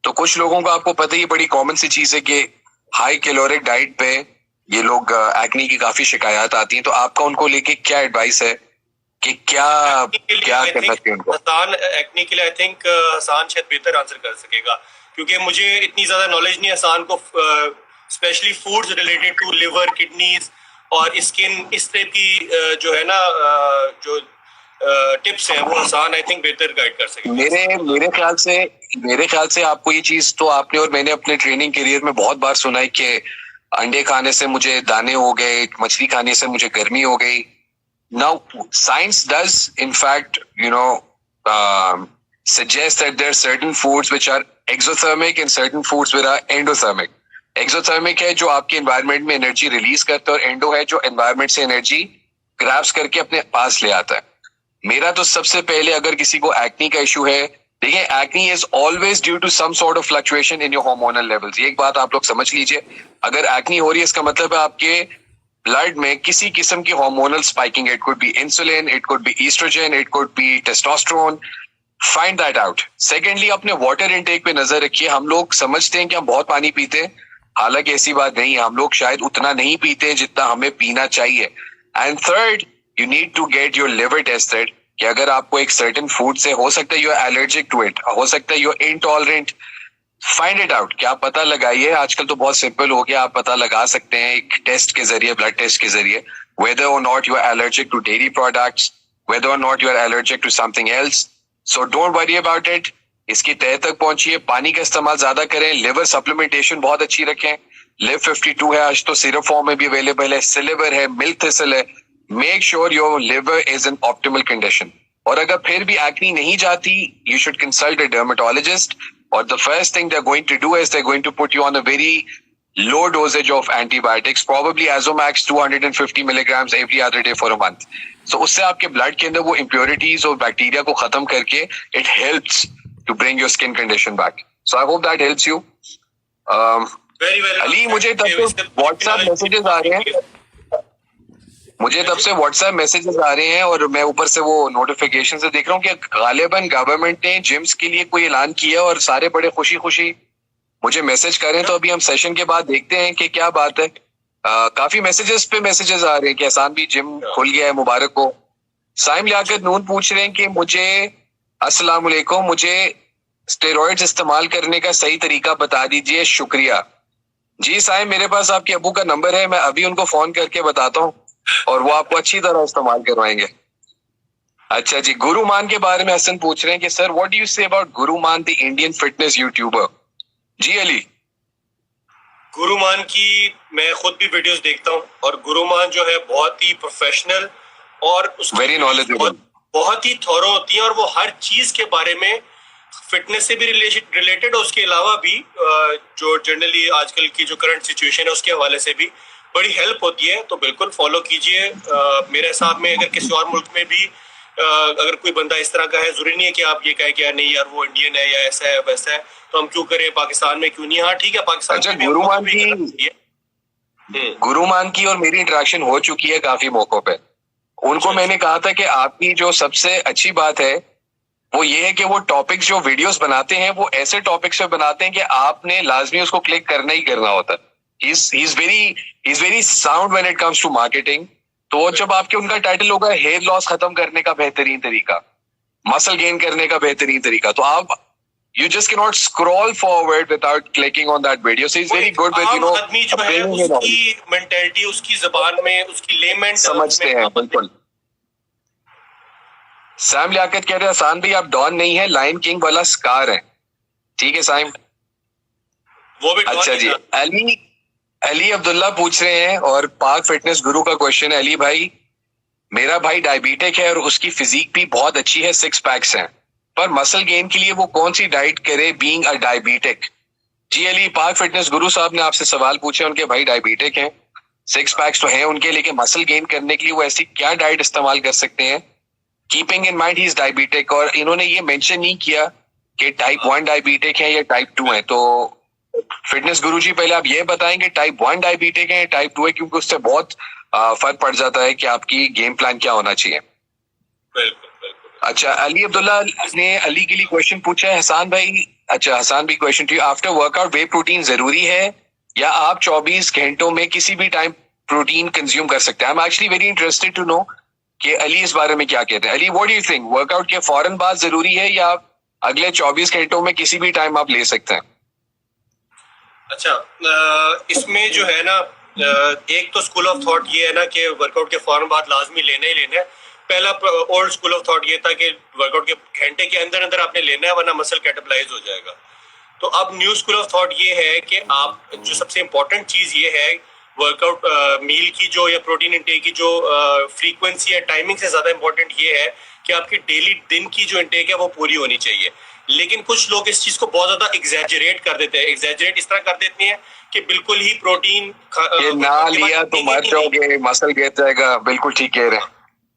तो कुछ लोगों को आपको पता ही बड़ी कॉमन सी चीज है कि हाई कैलोरिक डाइट पे ये लोग एक्ने की काफी शिकायत आती हैं, तो आपका उनको लेके क्या एडवाइस है कि क्या क्या करना चाहिए उनको? हसान एक्ने के लिए आई थिंक हसान शायद बेहतर आंसर कर सकेगा, क्योंकि मुझे इतनी ज्यादा नॉलेज नहीं है हसान को, specially foods related to liver, kidneys और स्किन, इस टाइप की जो है ना जो टिप्स हैं वो हसान आई थिंक बेहतर गाइड कर सकेगा। मेरे ख्याल से आपको ये चीज तो आपने और मैंने अपने ट्रेनिंग करियर में बहुत बार सुना है कि अंडे खाने से मुझे दाने हो गए, मछली खाने से मुझे गर्मी हो गई. Now, science does, in fact, suggest that there are certain foods which are exothermic and certain foods which are endothermic. Exothermic है जो आपके environment में energy release करता है, और endo है जो environment से energy grabs करके अपने पास ले आता है. मेरा तो सबसे पहले अगर किसी को acne का issue है, देखिए acne is always due to some sort of fluctuation in your hormonal levels. ये एक बात आप लोग समझ लीजिए. अगर acne हो रही है इसका मतलब है आपके ब्लड में किसी किस्म की hormonal spiking. It could be insulin, it could be estrogen, it could be testosterone. Find that out. Secondly, अपने वाटर इनटेक पे नजर रखिए. हम लोग समझते हैं कि हम बहुत पानी पीते हैं, हालांकि ऐसी बात नहीं है. हम लोग शायद उतना नहीं पीते हैं जितना हमें पीना चाहिए. And third, you need to get your liver tested कि अगर आपको एक सर्टेन फूड से हो सकता है you are allergic to it, हो सकता है you are intolerant. Find it out. क्या पता लगाइए. आजकल तो बहुत सिंपल हो गया, आप पता लगा सकते हैं एक टेस्ट के जरिए, ब्लड टेस्ट के जरिए, whether or not you are allergic to dairy products, whether or not you are allergic to something else. So don't worry about it. इसकी तह तक पहुंचिए. पानी का इस्तेमाल ज्यादा करें. लिवर सप्लीमेंटेशन बहुत अच्छी रखें. लिव 52 है आज तो सिरप फॉर्म में भी अवेलेबल है. सिलिवर है, मिल्क थिसल है. Make sure your liver is in optimal condition. और अगर फिर भी एक्नी नहीं जाती, you should consult a dermatologist. Or the first thing they're going to do is they're going to put you on a very low dosage of antibiotics, probably Azomax 250 milligrams every other day for a month. So उससे आपके ब्लड के अंदर वो impurities और बैक्टीरिया को खत्म करके it helps to bring your skin condition back. So I hope that helps you. Ali, मुझे तब से WhatsApp messages आ रहे हैं. आ रहे हैं और मैं ऊपर से वो नोटिफिकेशन से देख रहा हूँ कि गालिबन गवर्नमेंट ने जिम्स के लिए कोई ऐलान किया और सारे बड़े खुशी खुशी मुझे मैसेज कर रहे हैं. तो अभी हम सेशन के बाद देखते हैं कि क्या बात है. काफी मैसेजेस आ रहे हैं कि आसान भी जिम खुल गया है, मुबारक हो. साइम लियाकत नून पूछ रहे हैं कि मुझे अस्सलाम वालेकुम, मुझे स्टेरॉइड्स इस्तेमाल करने का सही तरीका बता दीजिए, शुक्रिया. जी साइम, मेरे पास आपके अबू का नंबर है, मैं अभी उनको फोन करके बताता हूँ और वो आपको अच्छी तरह इस्तेमाल करवाएंगे. अच्छा जी, गुरुमान के बारे में हसन पूछ रहे हैं कि sir what do you say about Guruman the Indian fitness YouTuber. जी अली, गुरुमान की मैं खुद भी वीडियोस देखता हूँ और गुरुमान जो है बहुत ही प्रोफेशनल और उसकी वेरी नॉलेजेबल, बहुत ही थॉरो होती है और वो हर चीज के बारे में फिटनेस से भी रिलेटेड और उसके अलावा भी जो जनरली आजकल की जो करंट सिचुएशन है उसके हवाले से भी बड़ी हेल्प होती है. तो बिल्कुल फॉलो कीजिए. मेरे हिसाब में अगर किसी और मुल्क में भी अगर कोई बंदा इस तरह का है, जरूरी नहीं है कि आप ये कहें कि यार नहीं यार वो इंडियन है या ऐसा है वैसा है तो हम क्यों करें, पाकिस्तान में क्यों नहीं. हाँ ठीक है, पाकिस्तान अच्छा, में गुरुमान की और मेरी इंटरेक्शन हो चुकी है काफी मौकों पे. उनको मैंने कहा था कि आपकी जो सबसे अच्छी बात है वो ये है कि वो टॉपिक्स जो वीडियोस बनाते हैं वो ऐसे टॉपिक्स पे बनाते हैं कि आपने लाजमी उसको क्लिक करना ही करना होता है. He's very sound when it comes to marketing. तो जब आपके उनका टाइटल होगा हेयर लॉस खत्म करने का बेहतरीन तरीका, मसल गेन करने का बेहतरीन तरीका, तो आप you just cannot scroll forward without clicking on that video. So he's very good with आदमी जो है उसकी मेंटालिटी, उसकी जुबान में, उसकी लेमेंट समझते हैं. बिल्कुल. सैम लियाकत कह रहे हैं आसान भाई आप डॉन नहीं है, लायन किंग वाला स्कार है. ठीक है साइम, वो भी. अच्छा जी, अली अब्दुल्ला पूछ रहे हैं और पाक फिटनेस गुरु का क्वेश्चन है. अली भाई, मेरा भाई डायबिटिक है और उसकी फिजिक भी बहुत अच्छी है, 6 पैक्स हैं, पर मसल गेन के लिए वो कौन सी डाइट करे बीइंग अ डायबिटिक. जी अली, पाक फिटनेस गुरु साहब ने आपसे सवाल पूछे. उनके भाई डायबिटिक हैं, 6 पैक्स तो हैं उनके, लेकिन मसल गेन करने के लिए वो ऐसी क्या डाइट इस्तेमाल कर सकते हैं keeping in mind he is diabetic. और इन्होंने ये मेंशन नहीं किया कि टाइप 1 डायबिटिक है या टाइप 2 है. तो फिटनेस गुरुजी पहले आप ये बताएंगे टाइप 1 डायबिटिक है या टाइप 2 है, क्योंकि उससे बहुत फर्क पड़ जाता है कि आपकी गेम प्लान क्या होना चाहिए. अच्छा, अली अब्दुल्ला ने अली के लिए क्वेश्चन पूछा है. हसान भाई, अच्छा हसान भी question to you, after workout whey protein जरूरी है या आप 24 घंटों में किसी भी टाइम प्रोटीन कंज्यूम कर सकते हैं. I am actually very interested to know कि अली इस बारे में क्या कहते हैं। Ali, what do you think, workout के फौरन बाद जरूरी है या अगले 24 घंटों में किसी भी टाइम आप ले सकते हैं? अच्छा, इसमें जो है ना, एक तो स्कूल ऑफ थॉट ये है ना कि वर्कआउट के फौरन बाद लाजमी लेना ही लेना है। पहला ओल्ड स्कूल ऑफ थॉट ये था कि वर्कआउट के घंटे के अंदर अंदर आपने लेना है, वरना मसल कैटेबलाइज हो जाएगा। तो अब न्यू स्कूल ऑफ थॉट ये है कि आप जो सबसे इम्पोर्टेंट चीज ये है वर्कआउट मील की जो या प्रोटीन इंटेक की जो फ्रीक्वेंसी या टाइमिंग से ज्यादा इम्पोर्टेंट ये है कि आपकी डेली दिन की जो इंटेक है वो पूरी होनी चाहिए। लेकिन कुछ लोग इस चीज को बहुत ज्यादा एग्जैजरेट कर देते हैं। एग्जैजरेट इस तरह कर देते हैं कि बिल्कुल ही प्रोटीन ना लिया तो मर जाओगे, मसल गिर जाएगा। बिल्कुल ठीक कह रहे हैं।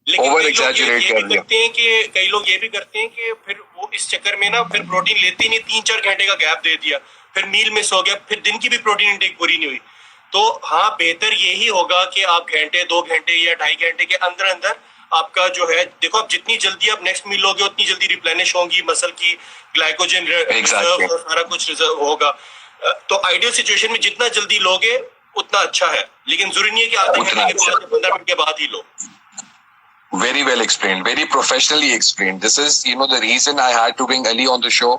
लेकिन कई लोग ये भी करते हैं कि कई लोग ये भी करते हैं कि फिर वो इस चक्कर में ना फिर प्रोटीन लेते ही नहीं, 3-4 घंटे का गैप दे दिया, फिर मील मिस हो गया, फिर दिन की भी प्रोटीन इंटेक पूरी नहीं हुई। तो हाँ, बेहतर यही होगा कि आप घंटे 2 घंटे या 2.5 घंटे के अंदर अंदर आपका जो है, देखो आप जितनी जल्दी आप नेक्स्ट मील लोगे उतनी जल्दी रिप्लेनिश होंगी मसल की ग्लाइकोजन रिजर्व और सारा कुछ रिजर्व होगा। तो आइडियल सिचुएशन में जितना जल्दी लोगे उतना अच्छा है, लेकिन जरूरी नहीं है कि आधे घंटे के बाद 15 मिनट के बाद ही लो। Very well explained, very professionally explained. This is, the reason I had to bring Ali on the show.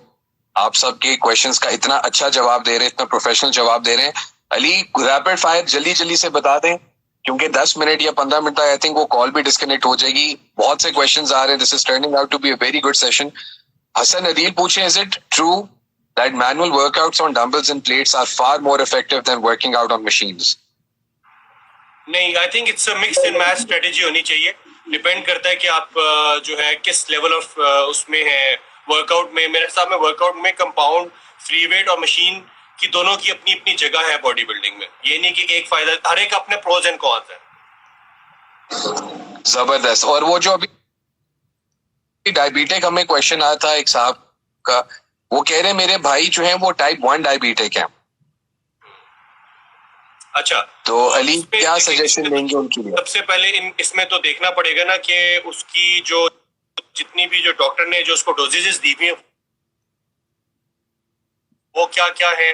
आप सबके क्वेश्चंस का इतना अच्छा जवाब दे रहे हैं, इतना प्रोफेशनल जवाब दे रहे हैं। अली, रैपिड फायर जल्दी से बता दें, क्योंकि 10 मिनट या 15 मिनट तक आई थिंक वो कॉल भी डिस्कनेक्ट हो जाएगी। बहुत से क्वेश्चंस आ रहे हैं। This is turning out to be a very good session. Hasan Adeel पूछे, is it true that manual workouts on dumbbells and plates are far more effective than working out on machines? नहीं, I think it's a mix and match strategy होनी चाहिए। डिपेंड करता है कि आप जो है किस लेवल ऑफ उसमें है वर्कआउट में। मेरे हिसाब में वर्कआउट में कंपाउंड, फ्री वेट और मशीन की दोनों की अपनी अपनी जगह है बॉडी बिल्डिंग में। ये नहीं कि एक फायदा, हर एक अपने प्रोज एंड कॉन्स हैं। जबरदस्त। और वो जो अभी डायबिटिक हमें क्वेश्चन आया था एक साहब का, वो कह रहे मेरे भाई जो है वो टाइप 1 डायबिटिक है। अच्छा, तो अली क्या सजेशन देंगे उनके लिए? सबसे पहले इसमें तो देखना पड़ेगा ना कि उसकी जो जितनी भी जो डॉक्टर ने जो उसको डोजेजेस दी हुई है वो क्या क्या है,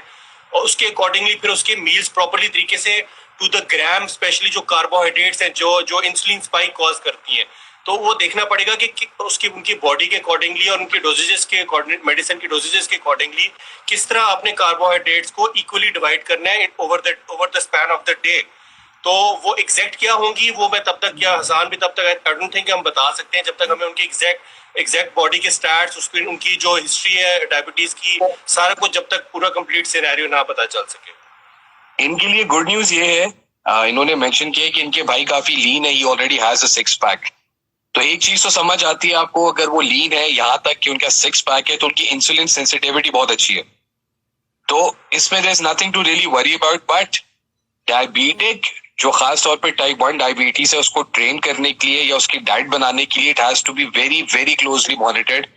और उसके अकॉर्डिंगली फिर उसके मील्स प्रॉपर्ली तरीके से टू द ग्राम, स्पेशली जो कार्बोहाइड्रेट्स हैं जो इंसुलिन स्पाइक कॉज करती हैं, तो वो देखना पड़ेगा कि उसकी उनकी बॉडी के अकॉर्डिंगली और उनके डोजेजेस के अकॉर्डिंग, मेडिसिन की डोजेजेस के अकॉर्डिंगली किस तरह आपने कार्बोहाइड्रेट्स को इक्वली डिवाइड करना है over the span of the day. तो वो एग्जैक्ट क्या होंगी वो मैं तब तक, या हसान भी तब तक, आई डोंट थिंक हम बता सकते हैं जब तक हमें उनकी एग्जैक्ट बॉडी के स्टैट्स, उसकी उनकी जो हिस्ट्री है डायबिटीज की, सारा कुछ जब तक पूरा कंप्लीट सिनेरियो ना पता चल सके। इनके लिए गुड न्यूज ये है, इन्होंने मेंशन किया कि इनके भाई काफी लीन है, ही ऑलरेडी हैज अ 6 पैक। तो एक चीज तो समझ आती है आपको, अगर वो लीन है यहाँ तक कि उनका 6 पैक है तो उनकी इंसुलिन सेंसिटिविटी बहुत अच्छी है। तो इसमें there is nothing to really worry about. But diabetic जो खास तौर पे टाइप 1 डायबिटीज है, उसको ट्रेन करने के लिए या उसकी डाइट बनाने के लिए it has to be very very closely monitored.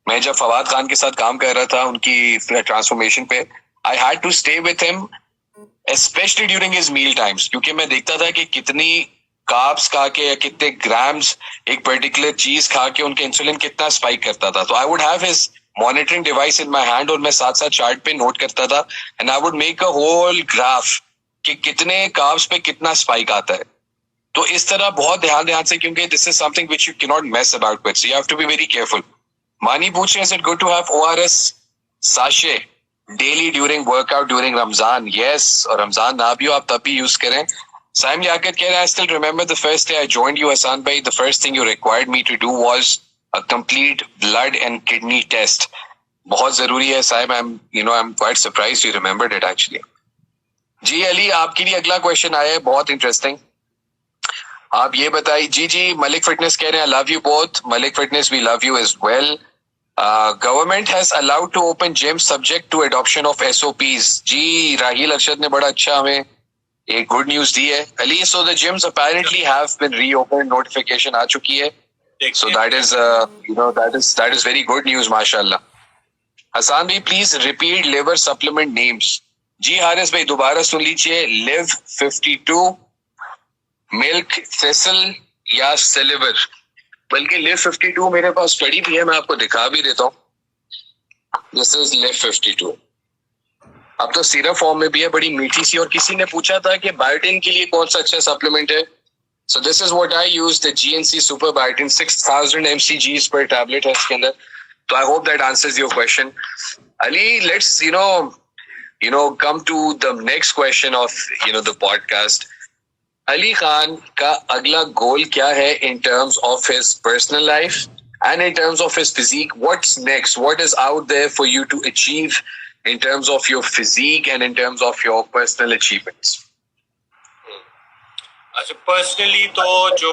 मैं जब फवाद खान के साथ काम कर रहा था उनकी ट्रांसफॉर्मेशन पे, I had to stay with him specially during his meal times, क्योंकि मैं देखता था कि कितनी कार्ब्स खा के या कितने ग्राम्स एक पर्टिकुलर चीज खा के उनके इंसुलिन कितना स्पाइक करता था। तो I would have his monitoring device in my hand और मैं साथ साथ चार्ट पे नोट करता था and I would make a whole graph कि कितने कार्ब्स पे कितना स्पाइक आता है। तो इस तरह बहुत ध्यान से, क्योंकि this is something which you can not mess about with, so you have to be very careful. Mani पूछ रहे हैं, is it good to have ORS sachet daily during workout during Ramzan? Yes, और रमजान ना भी हो आप तब भी यूज करें। साइम याकत कह रहे हैं, I still remember the first day I joined you, Hassan bhai, the first thing you required me to do was a complete blood and kidney test. बहुत जरूरी है Saim, I'm quite surprised you remembered it actually. जी अली, आपके लिए अगला क्वेश्चन आया है बहुत इंटरेस्टिंग। आप ये बताइए। जी मलिक फिटनेस कह रहे हैं, I love you both. Malik Fitness, we love you as well. Government has allowed to open gyms subject to adoption of SOPs. जी राहिल अरशद ने बड़ा अच्छा हमें एक गुड न्यूज दी है। Ali, so the gyms apparently have been reopened, notification आ चुकी है, so that is very good news, माशाल्लाह। हसान भाई please repeat liver supplement names. जी हारिस भाई दोबारा सुन लीजिए, लिव 52, मिल्क थेसल या सेलिवर। बल्कि लिव 52 मेरे पास पड़ी भी है, मैं आपको दिखा भी देता हूँ। This is live 52। अब तो सिरप फॉर्म में भी है, बड़ी मीठी सी। और किसी ने पूछा था कि बायोटिन के लिए कौन सा अच्छा सप्लीमेंट है, So this is what I use, the GNC Super Biotin, 6000 mcgs per tablet है इसके अंदर. So I hope that answers your question. Ali, let's come to the next question of the podcast. Ali Khan का अगला goal क्या है in terms of his personal life and in terms of his physique? What's next? What is out there for you to achieve in terms of your physique and in terms of your personal achievements? अच्छा, पर्सनली तो जो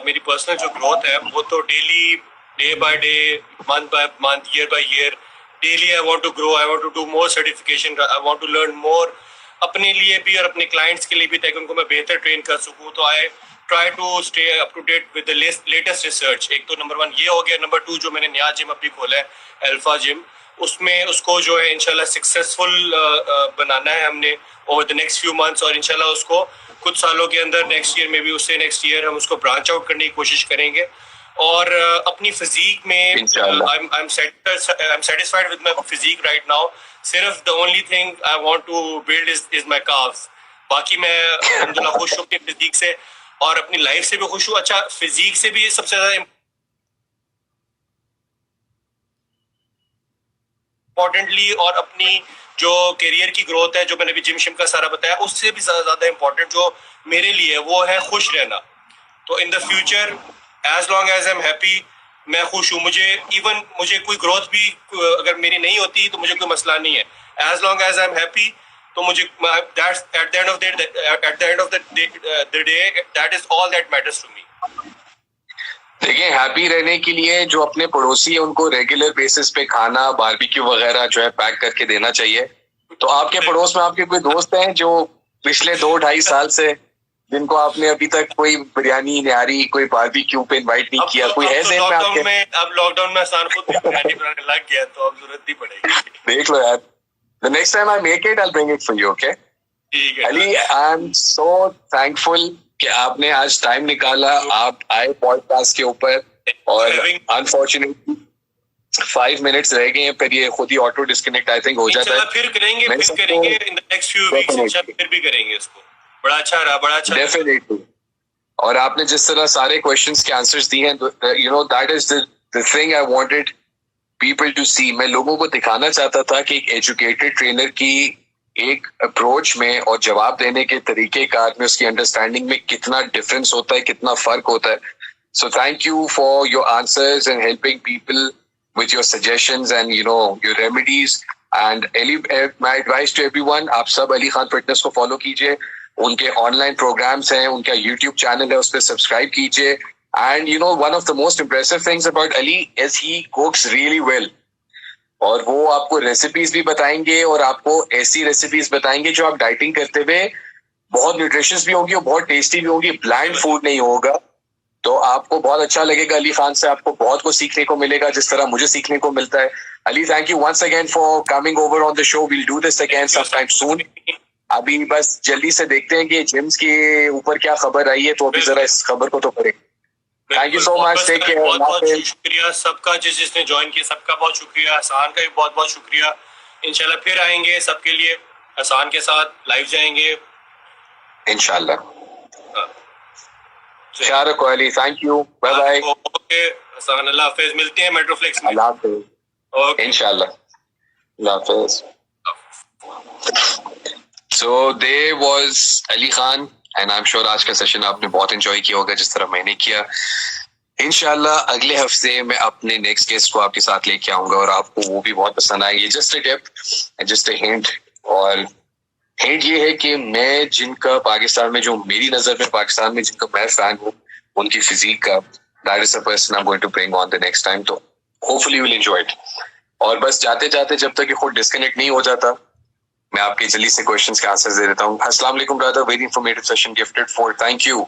मेरी पर्सनल जो ग्रोथ है वो तो daily, day by day, month by month, year by year, daily I want to grow, I want to do more certification, I want to learn more, अपने लिए भी और अपने क्लाइंट्स के लिए भी, ताकि उनको मैं बेहतर ट्रेन कर सकूं. तो I try to stay up to date with the latest research. एक तो नंबर 1 ये हो गया. नंबर 2, जो मैंने नया जिम अभी खोला है, अल्फा जिम, उसमें उसको जो है इंशाल्लाह सक्सेसफुल बनाना है हमने over the next few months, और इंशाल्लाह उसको कुछ सालों के अंदर, नेक्स्ट ईयर में भी, उससे नेक्स्ट ईयर हम उसको ब्रांच आउट करने की कोशिश करेंगे. और अपनी फिजिक में I am satisfied with my physique right now. सिर्फ the only thing I want to build is my calves. बाकी मैं अल्हम्दुलिल्लाह खुश हूँ अपनी फिजिक से और अपनी लाइफ से भी खुश हूँ. अच्छा, फिजिक से भी सबसे ज्यादा इम्पोर्टेंटली, और अपनी जो करियर की ग्रोथ है, जो मैंने भी जिम शिम का सारा बताया, उससे भी ज्यादा इम्पोर्टेंट जो मेरे लिए है वो है खुश रहना. तो in the future, as long as I am happy, मैं खुश हूँ. मुझे कोई ग्रोथ भी अगर मेरी नहीं होती तो मुझे कोई मसला नहीं है. As long as I am happy, तो मुझे that's at the end of the day that is all that matters to me. देखिए, हैप्पी रहने के लिए जो अपने पड़ोसी है उनको रेगुलर बेसिस पे खाना, बारबेक्यू वगैरह जो है पैक करके देना चाहिए. तो आपके पड़ोस में आपके कोई दोस्त हैं जो पिछले 2-2.5 साल से, जिनको आपने अभी तक कोई बिरयानी, निहारी, कोई बारबेक्यू पे इनवाइट नहीं किया? कोई है ज़हन में आपके? अब लॉकडाउन में आसान खुद भी बिरयानी बनाने लग गया, तो अब जरूरत नहीं पड़ेगी. देख लो यार, the next time I make it, I'll bring it for you, okay? ठीक है. Ali, I'm so thankful कि आपने आज टाइम निकाला, आप आए पॉडकास्ट के ऊपर, और अनफॉर्चुनेटली 5 मिनट्स रह गए हैं, फिर ये खुद ही ऑटो डिस्कनेक्ट आई थिंक हो जाता है. फिर करेंगे in the next few weeks, इंशाल्लाह फिर भी करेंगे इसको. बड़ा अच्छा रहा. डेफिनेटली. और आपने जिस तरह सारे क्वेश्चंस के आंसर्स दिए हैं, that is the thing I wanted people to see. मैं लोगों को दिखाना चाहता था कि एक एजुकेटेड ट्रेनर की एक अप्रोच में और जवाब देने के तरीके कार में, उसकी अंडरस्टैंडिंग में कितना डिफरेंस होता है, कितना फर्क होता है. So thank you for your answers and helping people with your suggestions and your remedies. And my advice to everyone, आप सब अली खान फिटनेस को फॉलो कीजिए. उनके ऑनलाइन प्रोग्राम्स हैं, उनका यूट्यूब चैनल है, उस पर सब्सक्राइब कीजिए. And one of the most impressive things about Ali is he कुक्स really well. और वो आपको रेसिपीज भी बताएंगे, और आपको ऐसी रेसिपीज बताएंगे जो आप डाइटिंग करते हुए बहुत न्यूट्रिशियस भी होगी और बहुत टेस्टी भी होगी. ब्लैंड फूड नहीं होगा. तो आपको बहुत अच्छा लगेगा. अली खान से आपको बहुत कुछ सीखने को मिलेगा, जिस तरह मुझे सीखने को मिलता है. Ali, thank you once again for coming over on the show. Will do this again sometime soon. अभी बस जल्दी से देखते हैं कि जिम्स के ऊपर क्या खबर आई है, तो अभी जरा इस खबर को तो पढ़ें. Thank you so much. Take care. बहुत शुक्रिया सबका, जिसने ज्वाइन किया सबका बहुत शुक्रिया. हसान का भी बहुत बहुत शुक्रिया. इंशाल्लाह फिर आएंगे सबके लिए, हसान के साथ लाइव जाएंगे इंशाल्लाह. ख्याल रखो Ali. Thank you. Bye bye. Okay Hasan, अल्लाह हाफिज. मिलते हैं मेट्रोफ्लिक्स में. अल्लाह हाफिज. ओके इंशाल्लाह. अल्लाह हाफिज. So there was Ali Khan, and I'm sure आज का सेशन आपने बहुत एंजॉय किया होगा जिस तरह मैंने किया. इंशाल्लाह अगले हफ्ते मैं अपने नेक्स्ट गेस्ट को आपके साथ लेके आऊंगा और आपको वो भी बहुत पसंद आएगी. Just a tip, just a hint. और हिंट ये है कि मैं जिनका पाकिस्तान में, जो मेरी नजर में पाकिस्तान में जिनका मैं फैन हूँ, उनकी फिजिक का, that is the person I am going to bring on the next time. तो hopefully you will enjoy it. और बस जाते जाते जब तक ये खुद डिस्कनेक्ट नहीं हो जाता, मैं आपके जल्दी से क्वेश्चंस के आंसर्स दे देता हूँ. अस्सलाम वालेकुम brother, very informative session gifted for. Thank you.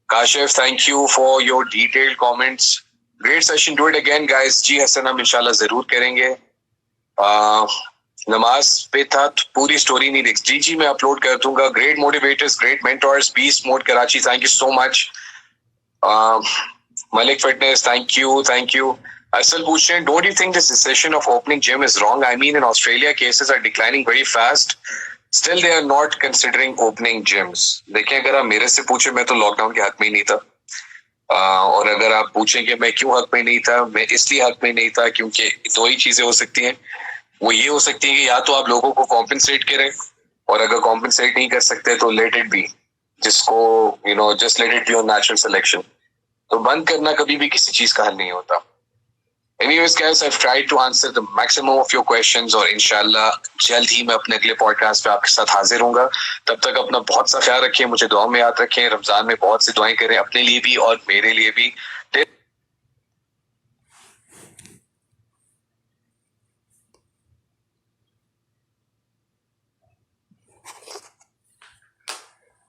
Kashif, thank you for your detailed comments. Great session. Do it again guys. जी हसन, हम इंशाल्लाह जरूर करेंगे. नमाज पे था तो पूरी स्टोरी नहीं देख. जी मैं अपलोड कर दूंगा. Great motivators, great mentors, beast mode Karachi, thank you so much. Malik fitness, thank you. Asal पूछ रहे हैं, don't you think this recession of opening gym is wrong? I mean, in Australia, cases are declining very fast. Still they are not considering opening gyms. देखिए, अगर आप मेरे से पूछे, मैं तो लॉकडाउन के हक में ही नहीं था। और अगर आप पूछें कि मैं क्यों हक में नहीं था, मैं इसलिए हक में नहीं था क्योंकि दो ही चीजें हो सकती हैं। वो ये हो सकती है कि या तो आप लोगों को कॉम्पनसेट करें, और अगर कॉम्पनसेट नहीं कर सकते तो लेट इट बी, जिसको just let it be on natural selection. तो बंद करना कभी भी किसी चीज का हल नहीं होता। Anyways, guys, I've tried to answer the maximum of your questions, और इंशाल्लाह जल्द ही मैं अपने अगले पॉडकास्ट पे आपके साथ हाजिर होऊंगा। तब तक अपना बहुत सा ख्याल रखें, मुझे दुआ में याद रखें, रमजान में बहुत सी दुआएं करें अपने लिए भी और मेरे लिए भी।